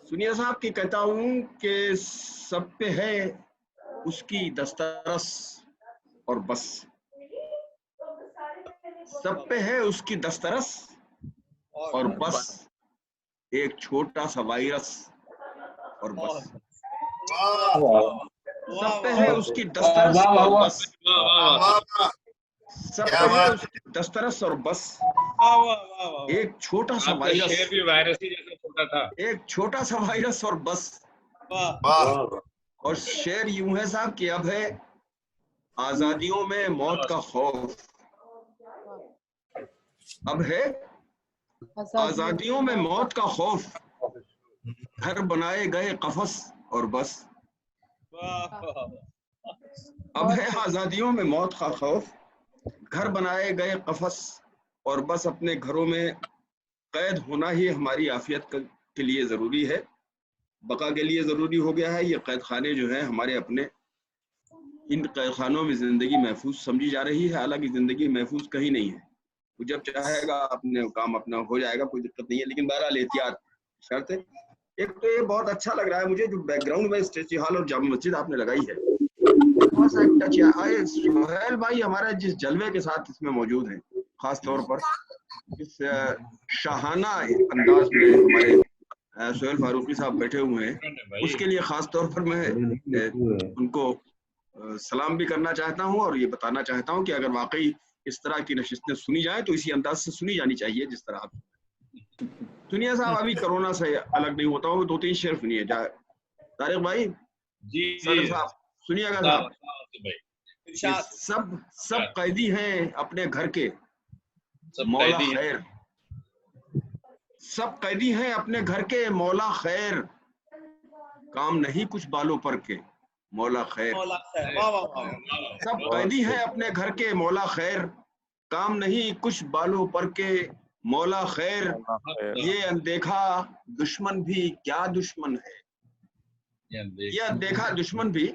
[SPEAKER 6] सुनिए साहब की। कहता हूँ कि सब पे है उसकी दस्तरस और बस, सब पे है उसकी दस्तरस और बस, एक छोटा सा वायरस और बस। सब पे है उसकी दस्तरस और बस, सब पे है उसकी दस्तरस और बस, एक छोटा सा वायरस,
[SPEAKER 4] शेर भी वायरस ही जैसा छोटा था,
[SPEAKER 6] एक छोटा सा वायरस और बस। और शेर यूं है साहब कि अब है आजादियों में मौत का खौफ, अब है आजादियों में मौत का खौफ, घर बनाए गए कफस और बस। अब है आजादियों में मौत का खौफ, घर बनाए गए कफस और बस, अपने घरों में कैद होना ही हमारी आफियत के लिए ज़रूरी है, बका के लिए ज़रूरी हो गया है। ये कैद खाने जो हैं हमारे अपने, इन कैद खानों में ज़िंदगी महफूज समझी जा रही है, हालांकि ज़िंदगी महफूज कहीं नहीं है। वो जब चाहेगा अपने काम अपना हो जाएगा, कोई दिक्कत नहीं है, लेकिन बहरहाल एहतियात शर्त है। एक तो ये बहुत अच्छा लग रहा है मुझे, जो बैकग्राउंड में स्टेची हॉल और जामा मस्जिद आपने लगाई है, बहुत सा टच है। सुहेल भाई हमारा जिस जलवे के साथ इसमें मौजूद है, खास तौर पर इस शाहाना अंदाज में हमारे सुहेल फारूकी साहब बैठे हुए हैं, उसके लिए खास तौर पर मैं उनको सलाम भी करना चाहता हूं और ये बताना चाहता हूं कि अगर वाकई इस तरह की नशिस्तें सुनी जाए तो इसी अंदाज से सुनी जानी चाहिए जिस तरह आप सुनिए साहब। अभी कोरोना से अलग नहीं होता हूँ, 2-3 शेर सुनिए। तारिक भाई
[SPEAKER 4] जी
[SPEAKER 6] साहब सुनिएगा साहब। सब कैदी हैं अपने घर के, मौला खैर, सब कैदी हैं अपने घर के, मौला खैर, काम नहीं कुछ बालों पर के, मौला खैर। सब कैदी हैं अपने घर के, मौला खैर, काम नहीं कुछ बालों पर के, मौला खैर। ये अनदेखा दुश्मन भी क्या दुश्मन है, ये अनदेखा दुश्मन भी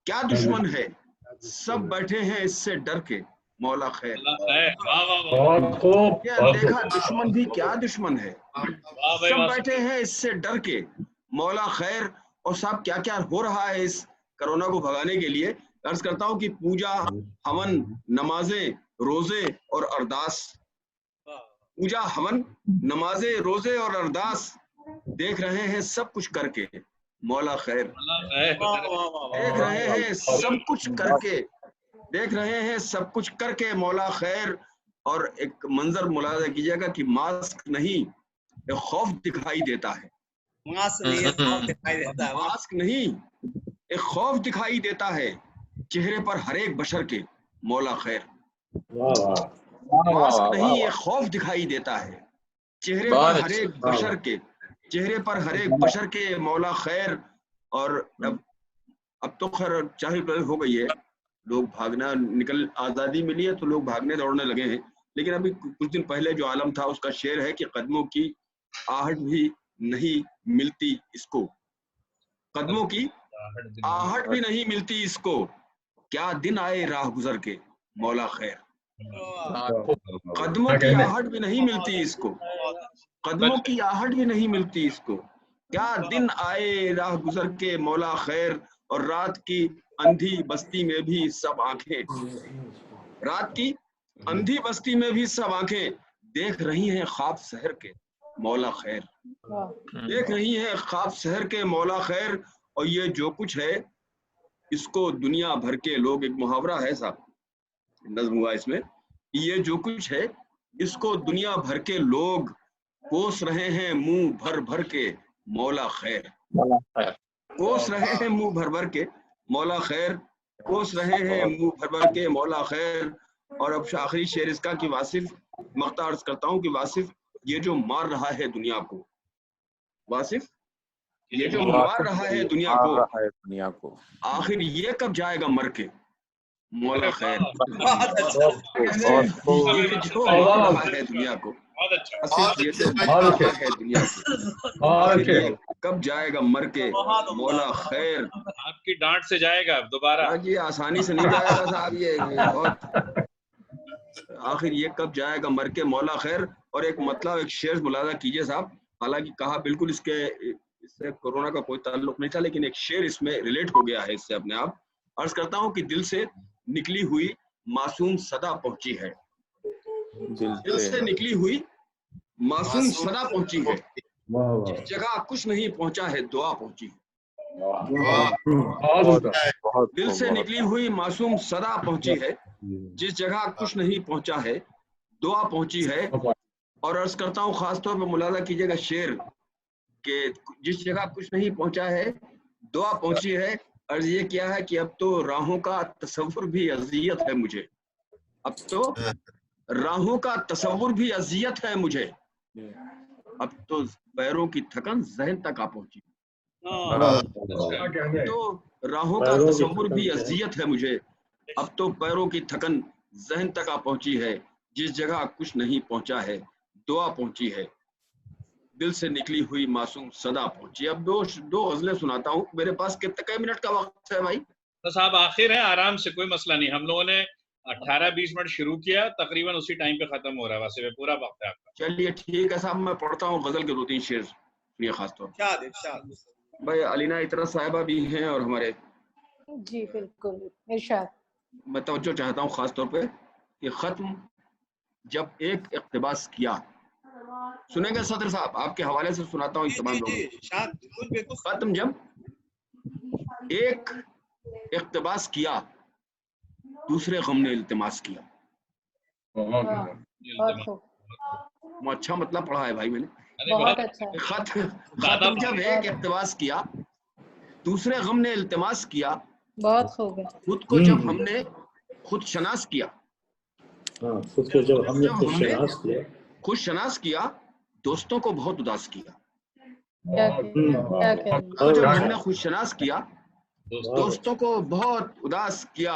[SPEAKER 6] क्या दुश्मन है, सब बैठे हैं इससे डर के, मौला खैर। ये अनदेखा दुश्मन भी क्या दुश्मन है, सब बैठे हैं इससे डर के, मौला खैर। और साहब क्या क्या हो रहा है इस कोरोना को भगाने के लिए, अर्ज करता हूँ कि पूजा, हवन, नमाजें, रोजे और अरदास, पूजा, हवन, नमाजें, रोजे और अरदास, देख रहे हैं सब कुछ करके, मौला खैर। देख रहे हैं सब कुछ करके, देख रहे हैं सब कुछ करके मौला खैर। और एक मंजर मुलाजा कीजिएगा कि मास्क नहीं, एक खौफ दिखाई देता है।
[SPEAKER 3] मास्क नहीं, खौफ दिखाई देता है।
[SPEAKER 6] मास्क नहीं, एक खौफ दिखाई देता है चेहरे पर हर एक बशर के मौला खैर। मास्क नहीं, एक खौफ दिखाई देता है चेहरे पर हर एक बशर के, चेहरे पर हर एक बशर के मौला खैर। और अब तो खैर 40 हो गई है, लोग भागना निकल, आज़ादी मिली है तो लोग भागने दौड़ने लगे हैं। लेकिन अभी कुछ दिन पहले जो आलम था उसका शेर है कि कदमों की आहट भी नहीं मिलती इसको, कदमों की आहट भी नहीं मिलती इसको, क्या दिन आए राह गुजर के मौला खैर। कदमों की आहट भी नहीं मिलती इसको, कदमों की आहट भी नहीं मिलती इसको, क्या दिन आए राह गुजर के मौला खैर। और रात की अंधी बस्ती में भी सब आंखें, रात की अंधी बस्ती में भी सब आंखें देख रही हैं ख्वाब शहर के मौला खैर, देख रही हैं ख्वाब शहर के मौला खैर। और ये जो कुछ है इसको दुनिया भर के लोग, एक मुहावरा है साहब, नज्म हुआ इसमें, ये जो कुछ है इसको दुनिया भर के लोग कोस रहे हैं मुंह भर भर के मौला खैर, कोस रहे हैं मुंह भर भर के मौला खैर, कोस रहे हैं मुंह भर भर के मौला खैर। और अब आखिरी शेर इसका कि वासिफ, मख्ता अर्ज करता हूँ कि वासिफ ये जो मार रहा है दुनिया को, वासिफ ये जो मार रहा है दुनिया को, आखिर ये कब जाएगा मर के मौला खैर। ये जो मार रहा है दुनिया को, ये जो मार रहा है दुनिया को, आखिर कब जाएगा मर के मौला खैर।
[SPEAKER 4] आपकी डांट से जाएगा दोबारा।
[SPEAKER 6] ये आसानी से नहीं जाएगा साहब, ये बहुत, आखिर ये कब जाएगा मर के मौला खैर। और एक मतलब एक शेर मुलाजा कीजिए साहब, हालांकि कहा बिल्कुल इससे कोरोना का कोई ताल्लुक नहीं था, लेकिन एक शेर इसमें रिलेट हो गया है इससे अपने आप। अर्ज करता हूँ कि दिल से निकली हुई मासूम सदा पहुंची है, दिल से निकली हुई मासूम सदा पहुंची है, जिस जगह कुछ नहीं पहुंचा है दुआ पहुंची है। दिल से निकली हुई मासूम सदा पहुंची है, जिस जगह कुछ नहीं पहुंचा है दुआ पहुंची है। और अर्ज करता हूँ खास तौर पर मुलाजा कीजिएगा शेर के, जिस जगह कुछ नहीं पहुंचा है दुआ पहुंची है। अर्ज ये क्या है कि अब तो राहों का तसव्वुर भी अजियत है मुझे, अब तो राहों का तसव्वुर भी अजियत है मुझे, अब तो पैरों की थकन जहन तक आ पहुंची, तो राहों का तसव्वुर भी अजियत है मुझे, अब तो पैरों की थकन जहन तक आ पहुंची है, जिस जगह कुछ नहीं पहुंचा है दुआ पहुंची है, दिल से निकली हुई मासूम सदा पहुंची। अब दो गजलें सुनाता हूँ, मेरे पास कितने मिनट का वक्त है भाई?
[SPEAKER 4] तो साहब आखिर है, आराम से, कोई मसला नहीं। हम लोगों ने 18-20 मिनट शुरू किया, तकरीबन उसी टाइम पे खत्म हो रहा है, वैसे पूरा वक्त है आपका।
[SPEAKER 6] चलिए ठीक है साहब, मैं पढ़ता हूँ गजल के 2-3 शेर सुनिए खास तौर पर। भाई अलीना इतरा साहिबा भी हैं और हमारे,
[SPEAKER 9] जी बिल्कुल इरशाद।
[SPEAKER 6] मैं तवज्जो चाहता हूँ खास तौर पे कि खत्म जब एक इक़्तिबास किया, सुनेंगे सदर साहब आपके हवाले से सुनाता हूँ तमाम लोगों। खत्म जब एक इक़्तिबास किया दूसरे गम ने इल्तिमास किया। अच्छा मतलब पढ़ा है भाई मैंने,
[SPEAKER 9] बहुत अच्छा।
[SPEAKER 6] खत्म जब एक इक़्तिबास किया दूसरे गम ने इल्तिमास किया,
[SPEAKER 9] बहुत खूब है।
[SPEAKER 6] खुद को जब हमने खुद शनास किया,
[SPEAKER 7] खुद को जब हमने
[SPEAKER 6] खुद शनास किया दोस्तों को बहुत उदास किया। जब हमने खुद शनास किया दोस्तों को बहुत उदास किया।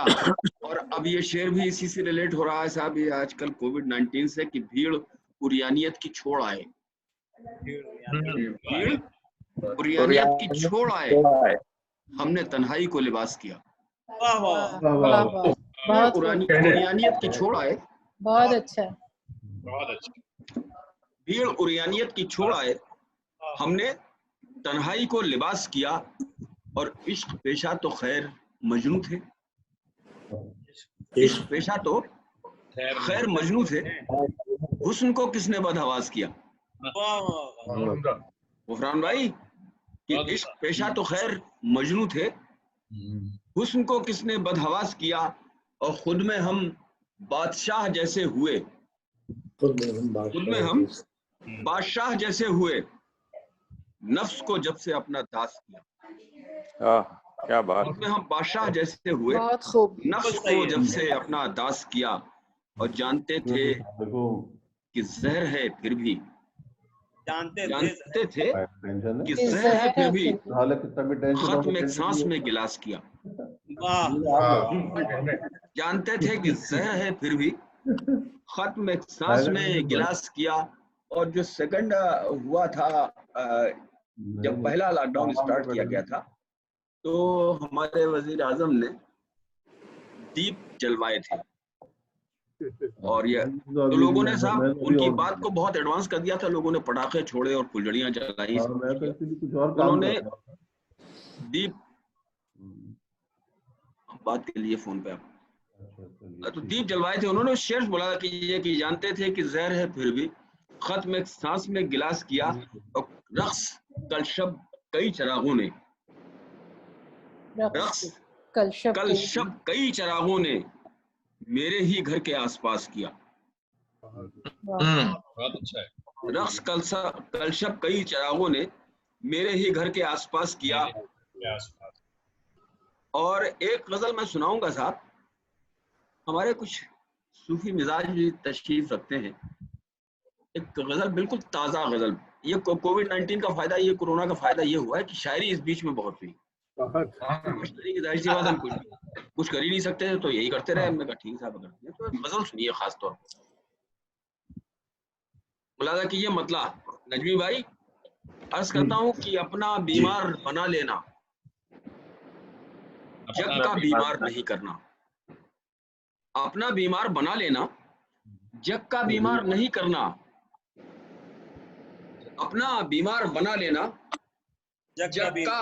[SPEAKER 6] और अब ये शेर भी इसी से रिलेट हो रहा है साहब, ये आजकल कोविड-19 से, कि भीड़ उरियानियत की छोड़ आए, भीड़ उरियानियत की छोड़ आए, हमने तन्हाई को लिबास किया। उरियानियत की छोड़ आए,
[SPEAKER 9] बहुत अच्छा,
[SPEAKER 4] बहुत अच्छा।
[SPEAKER 6] भीड़ उरियानियत की छोड़ आए, हमने तन्हाई को लिबास किया। और इश्क पेशा तो खैर मजनू थे, इश्क पेशा तो खैर मजनू थे, हुस्न को किसने बदहवास किया। गुफरान भाई, कि इश्क पेशा तो खैर मजनू थे, हुस्न को किसने बदहवास किया और खुद में हम बादशाह जैसे हुए, खुद में हम बादशाह जैसे हुए, नफ्स को जब से अपना दास किया।
[SPEAKER 12] क्या बात,
[SPEAKER 6] खुद में हम बादशाह जैसे हुए,
[SPEAKER 9] बहुत खूब।
[SPEAKER 6] नफ्स को जब से अपना दास किया और जानते थे कि जहर है फिर भी, जानते थे कि जहर है फिर भी, खत्म एक सांस में गिलास किया। जानते थे कि जहर है फिर भी, खत्म एक सांस में गिलास किया। और जो सेकंड हुआ था, जब पहला लॉकडाउन स्टार्ट किया गया था, तो हमारे वजीर आजम ने दीप जलवाए थे, और ये तो लोगों ने साहब उनकी बात को बहुत एडवांस कर दिया था। लोगों ने पटाखे छोड़े और फुलझड़ियां जलाई, उन्होंने दीप, बात के लिए फोन पे आप, तो दीप जलवाए थे। उन्होंने शेर बोला कि ये कि जानते थे कि जहर है फिर भी, खत्म एक सांस में गिलास किया और रक्स कल शब कई चिरागों ने, रक्स कल शब कई चिरागों ने मेरे ही घर के आसपास किया।
[SPEAKER 4] बहुत अच्छा है।
[SPEAKER 6] रक्स कल शब कई चिरागों ने मेरे ही घर के आसपास किया। और एक गजल मैं सुनाऊंगा साहब, हमारे कुछ सूफी मिजाज भी तशरीफ रखते हैं। एक गजल, बिल्कुल ताजा गजल। ये कोविड-19 का फायदा, ये कोरोना का फायदा ये हुआ है कि शायरी इस बीच में बहुत हुई। जाहिर सी बात, हम कुछ कर ही नहीं सकते तो यही करते रहे। हमने कहा ठीक है, तो गजल सुनिए खास तौर पर। मुलाजा कीजिए मतला, नजमी भाई, अर्ज करता हूँ कि अपना बीमार बना लेना, जग का बीमार नहीं करना। अपना बीमार बना लेना, जग का बीमार नहीं करना। अपना बीमार बना लेना, जग का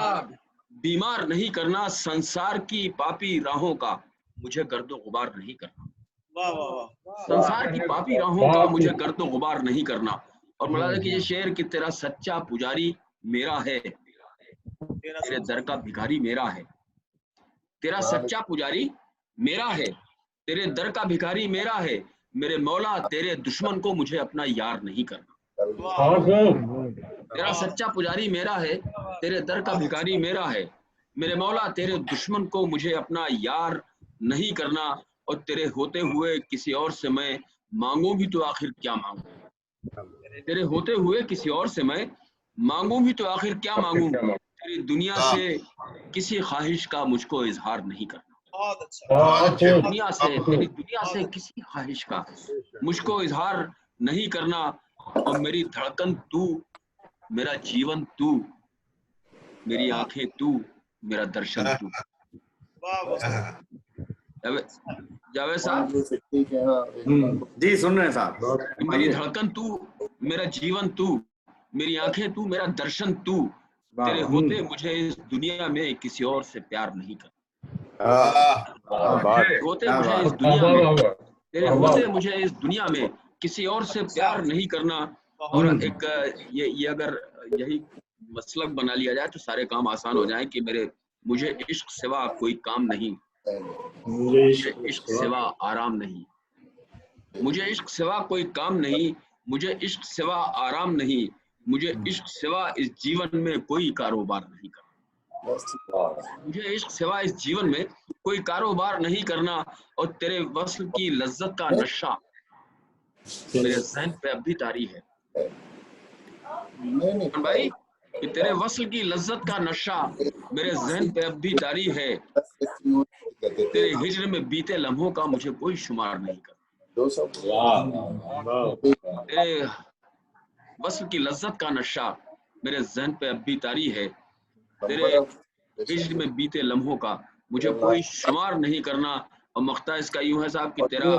[SPEAKER 6] बीमार नहीं करना। संसार की पापी राहों का मुझे गर्दो गुबार नहीं करना।
[SPEAKER 3] वाह वाह वाह,
[SPEAKER 6] संसार की पापी राहों का मुझे गर्दो गुबार नहीं करना। और मुलाजा कीजिए शेर कि तेरा सच्चा पुजारी मेरा है, तेरे दर का भिखारी मेरा है। तेरा सच्चा पुजारी मेरा है, तेरे दर का भिखारी मेरा है। मेरे मौला तेरे दुश्मन को मुझे अपना यार नहीं करना। तेरा सच्चा पुजारी मेरा है, तेरे दर का भिखारी मेरा है। मेरे मौला तेरे दुश्मन को मुझे अपना यार नहीं करना। और तेरे होते हुए किसी और से मैं मांगू भी तो आखिर क्या मांगू। तेरे होते हुए किसी और से मैं मांगू भी तो आखिर क्या मांगू। तेरी दुनिया से किसी ख्वाहिश का मुझको इजहार नहीं करना। दुनिया से, तेरी दुनिया से किसी ख्वाहिश का मुझको इजहार नहीं करना। और मेरी धड़कन तू, मेरा जीवन तू, मेरी आंखें तू, मेरा दर्शन तू। जावेद साहब
[SPEAKER 1] जी सुन रहे हैं साहब।
[SPEAKER 6] मेरी धड़कन तू, मेरा जीवन तू, मेरी आंखें तू, मेरा दर्शन तू। तेरे होते मुझे इस दुनिया में किसी और से प्यार नहीं करना। होते मुझे इस दुनिया में, तेरे होते मुझे इस दुनिया में किसी और से प्यार नहीं करना। और एक ये अगर यही मसलक बना लिया जाए तो सारे काम आसान हो जाए कि मुझे इश्क सिवा कोई काम नहीं, मुझे इश्क सिवा आराम नहीं, मुझे इश्क सिवा कोई काम नहीं, मुझे इश्क सिवा आराम नहीं, मुझे इश्क सिवा इस जीवन में कोई कारोबार नहीं करना। मुझे इश्क सिवा इस जीवन में कोई कारोबार नहीं करना। और तेरे वस्ल की लज्जत का नशा मेरे ज़हन पे अब भी तारी है भाई, कि तेरे वस्ल की लज्जत का नशा मेरे ज़हन पे अब भी तारी है। तेरे हिज्र में बीते लम्हों का मुझे कोई शुमार नहीं करना। तेरे वस्ल की लज्जत का नशा मेरे ज़हन पे अब भी तारी है। तेरे हिज्र में बीते लम्हों का मुझे कोई शुमार नहीं करना। और मख्ता इसका यूं है साहब कि तेरा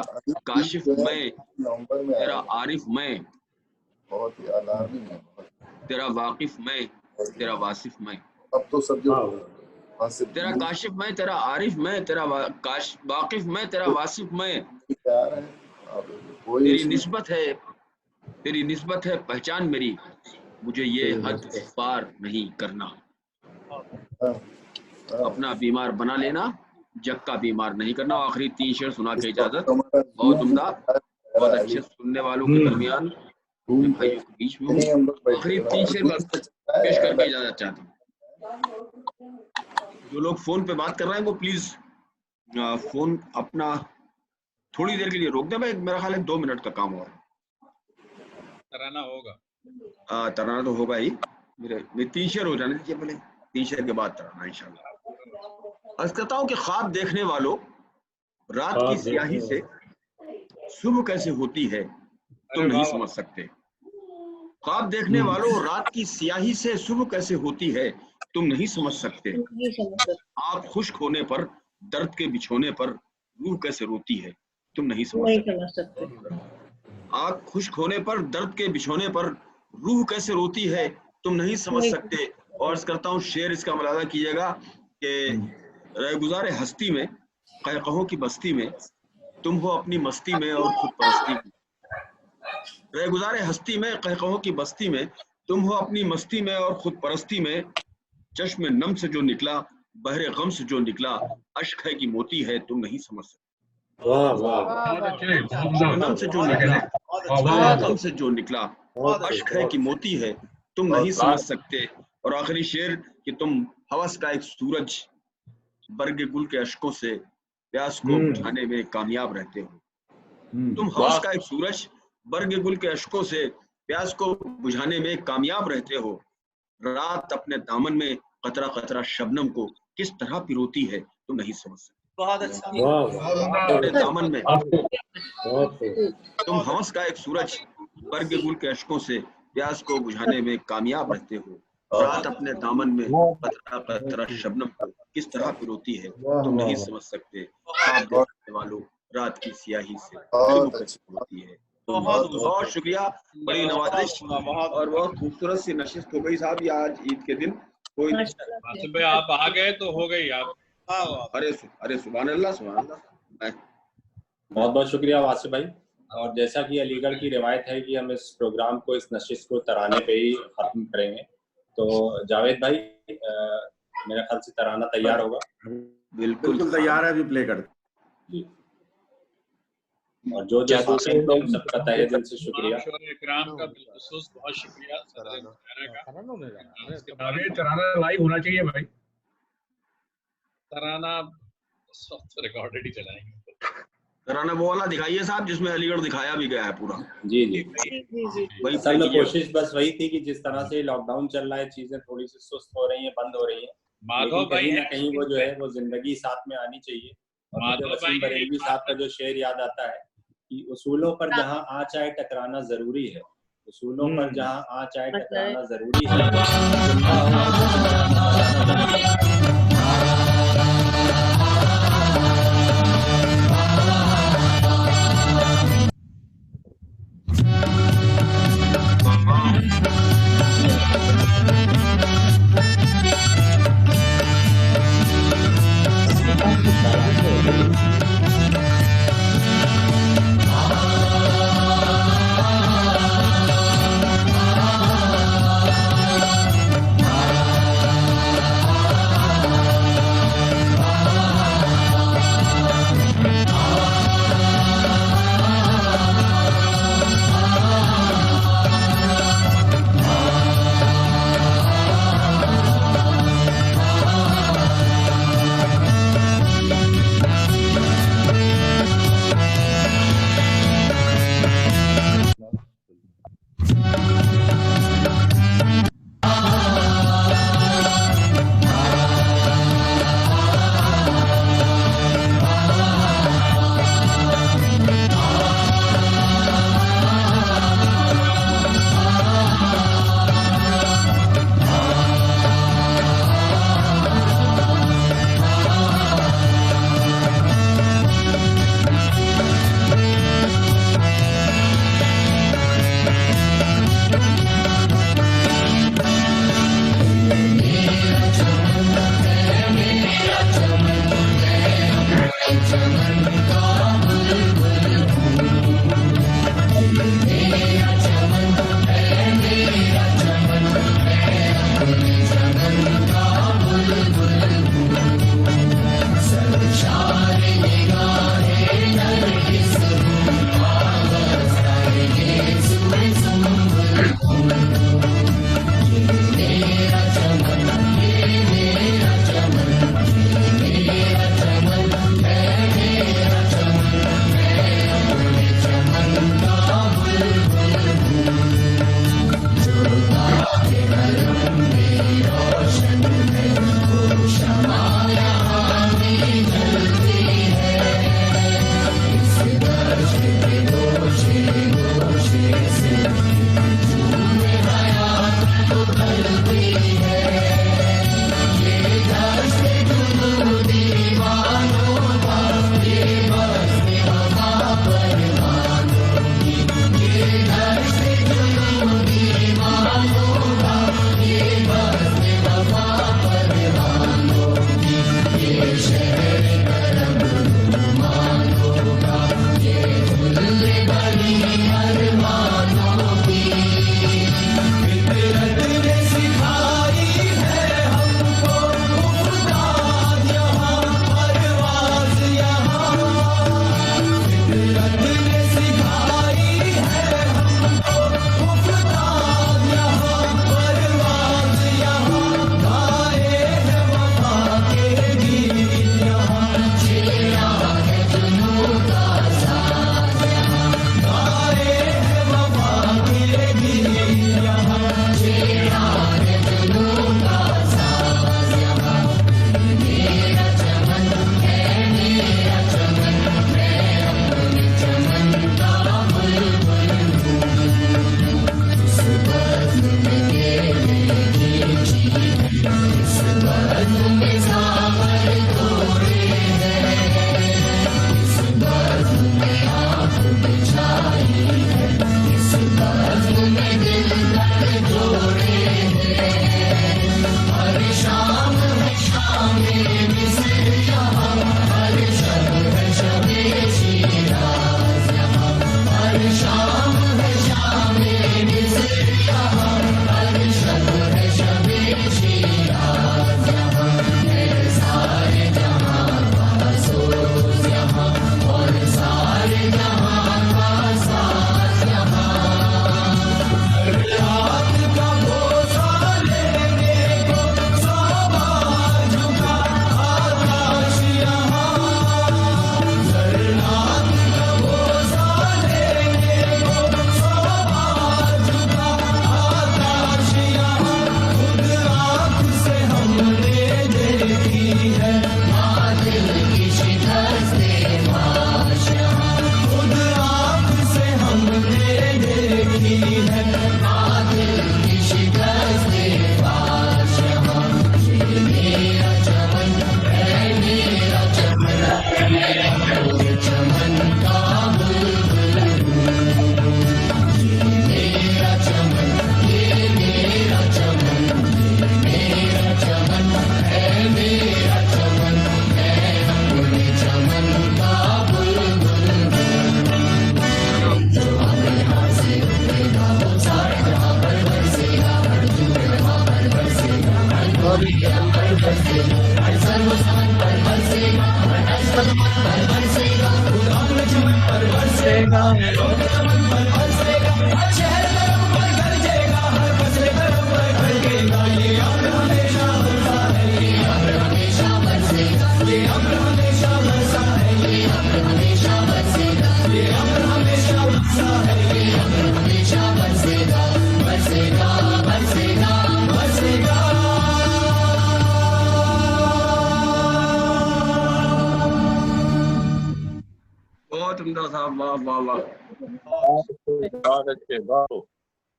[SPEAKER 6] काशिफ मैं, तेरा आरिफ मैं, तेरा वाकिफ मैं, तेरा वासिफ मैं।
[SPEAKER 13] अब तो सब जो
[SPEAKER 6] तेरा काशिफ मैं, तेरा आरिफ मैं, तेरा वाकिफ मैं, तेरा वासिफ मैं। तेरी निस्बत है पहचान मेरी, मुझे ये हद पार नहीं करना। अपना बीमार बना लेना, जग का बीमार नहीं करना। आखिरी 3 शेर सुना के इजाजत। बहुत उम्दा, बहुत अच्छे सुनने वालों के दरमियान भाइयों के बीच में आखिरी 3 शेर पेश करके इजाजत चाहता हूँ। जो लोग फोन पे बात कर रहे हैं वो प्लीज फोन अपना थोड़ी देर के लिए रोक दें। मेरा ख्याल है 2 मिनट का काम हो रहा है।
[SPEAKER 4] तराना होगा,
[SPEAKER 6] तराना तो होगा ही। मेरे 3 शेर हो जाने दीजिए पहले, 3 शेर के बाद तराना इंशाल्लाह। अर्ज करता हूँ कि ख्वाब देखने वालों, रात की स्याही से सुबह कैसे होती है तुम नहीं समझ सकते। ख्वाब देखने वालों, रात की स्याही से सुबह कैसे होती है तुम नहीं समझ सकते। आँख खुश्क होने पर, दर्द के बिछोने पर रूह कैसे रोती है तुम नहीं समझ सकते। आँख खुश्क होने पर, दर्द के बिछोने पर रूह कैसे रोती है तुम नहीं समझ सकते। और अर्ज करता हूँ शेर इसका मुलाजा कीजिएगा कि रहगुज़ारे हस्ती में, कहकहों की बस्ती में तुम हो अपनी मस्ती में और खुद परस्ती में। रहगुज़ारे हस्ती में, कहकहों की बस्ती में तुम हो अपनी मस्ती में और खुद परस्ती में। चश्म नम से जो निकला, बहरे गम से जो निकला, अश्क है कि मोती है तुम नहीं समझ सकते। नम से जो निकला, गम से जो निकला, अश्क है कि मोती है तुम नहीं समझ सकते। और आखिरी शेर कि तुम हवस का एक सूरज, बरगे गुल के अश्कों से प्यास को बुझाने में कामयाब रहते हो। तुम हवस का एक सूरज, बरगे गुल के अश्कों से प्यास को बुझाने में कामयाब रहते हो। रात अपने दामन में कतरा कतरा शबनम को किस तरह पिरोती है तुम नहीं समझ सकते।
[SPEAKER 3] बहुत अच्छा।
[SPEAKER 6] अपने दामन में तुम हवस का एक सूरज, बरगे गुल के अश्कों से प्यास को बुझाने में कामयाब रहते हो। रात अपने दामन में कतरा कतरा शबनम को किस तरह पिरोती है तुम नहीं समझ सकते। ख्वाब देखने वालों, रात की स्याही से सुबह कैसे होती है। बहुत शुक्रिया, बड़ी नवाजिश और बहुत खूबसूरत सी नशिस्त हो गई साहब ये आज ईद के दिन। कोई
[SPEAKER 4] भाई आप आ गए तो हो गई आप।
[SPEAKER 6] अरे सुभान अल्लाह, सुभान अल्लाह।
[SPEAKER 2] बहुत बहुत शुक्रिया वासिफ भाई। और जैसा कि अलीगढ़ की रिवायत है कि हम इस प्रोग्राम को, इस नशिस्त को तराने पे ही खत्म करेंगे। तो जावेद भाई मेरे ख्याल से तराना तैयार होगा।
[SPEAKER 1] बिल्कुल तैयार है, अभी प्ले कर।
[SPEAKER 2] और जो सबका तहे दिल से शुक्रिया।
[SPEAKER 4] इकराम का बिलखुसूस बहुत शुक्रिया।
[SPEAKER 12] तराना लाइव होना चाहिए भाई।
[SPEAKER 4] तराना इस वक्त रिकॉर्डेड ही चलाएंगे।
[SPEAKER 6] तराना वो वाला दिखाइए साहब जिसमें अलीगढ़ दिखाया भी गया है पूरा।
[SPEAKER 2] जी जी वही असल में कोशिश बस वही थी कि जिस तरह से लॉकडाउन चल रहा है, चीजें थोड़ी सी सुस्त हो रही हैं, बंद हो रही हैं, लेकिन कहीं ना कहीं वो जो है वो जिंदगी साथ में आनी चाहिए। और मुझे वसीम बरेलवी साहब का जो शेर याद आता है कि उसूलों पर जहाँ आँच आए टकराना जरूरी है, उसूलों पर जहाँ आँच आए टकराना जरूरी है।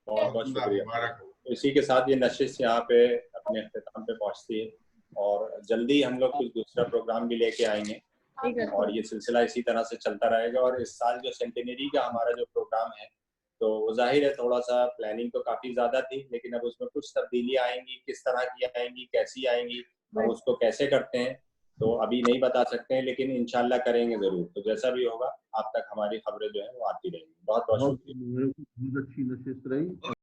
[SPEAKER 2] बहुत शुक्रिया। तो इसी के साथ ये नशिश यहाँ पे अपने अख्ताम पे पहुँचती है और जल्दी हम लोग कुछ दूसरा प्रोग्राम भी लेके आएंगे और ये सिलसिला इसी तरह से चलता रहेगा। और इस साल जो सेंटिनरी का हमारा जो प्रोग्राम है तो वो जाहिर है थोड़ा सा प्लानिंग तो काफ़ी ज़्यादा थी, लेकिन अब उसमें कुछ तब्दीलियाँ आएंगी, किस तरह की आएंगी, कैसी आएंगी, हम उसको कैसे करते हैं तो अभी नहीं बता सकते हैं, लेकिन इंशाल्लाह करेंगे ज़रूर। तो जैसा भी होगा आप तक हमारी खबरें जो है वो आती रहेंगी। बहुत बहुत शुक्रिया।
[SPEAKER 10] बहुत अच्छी नशिस्त रही।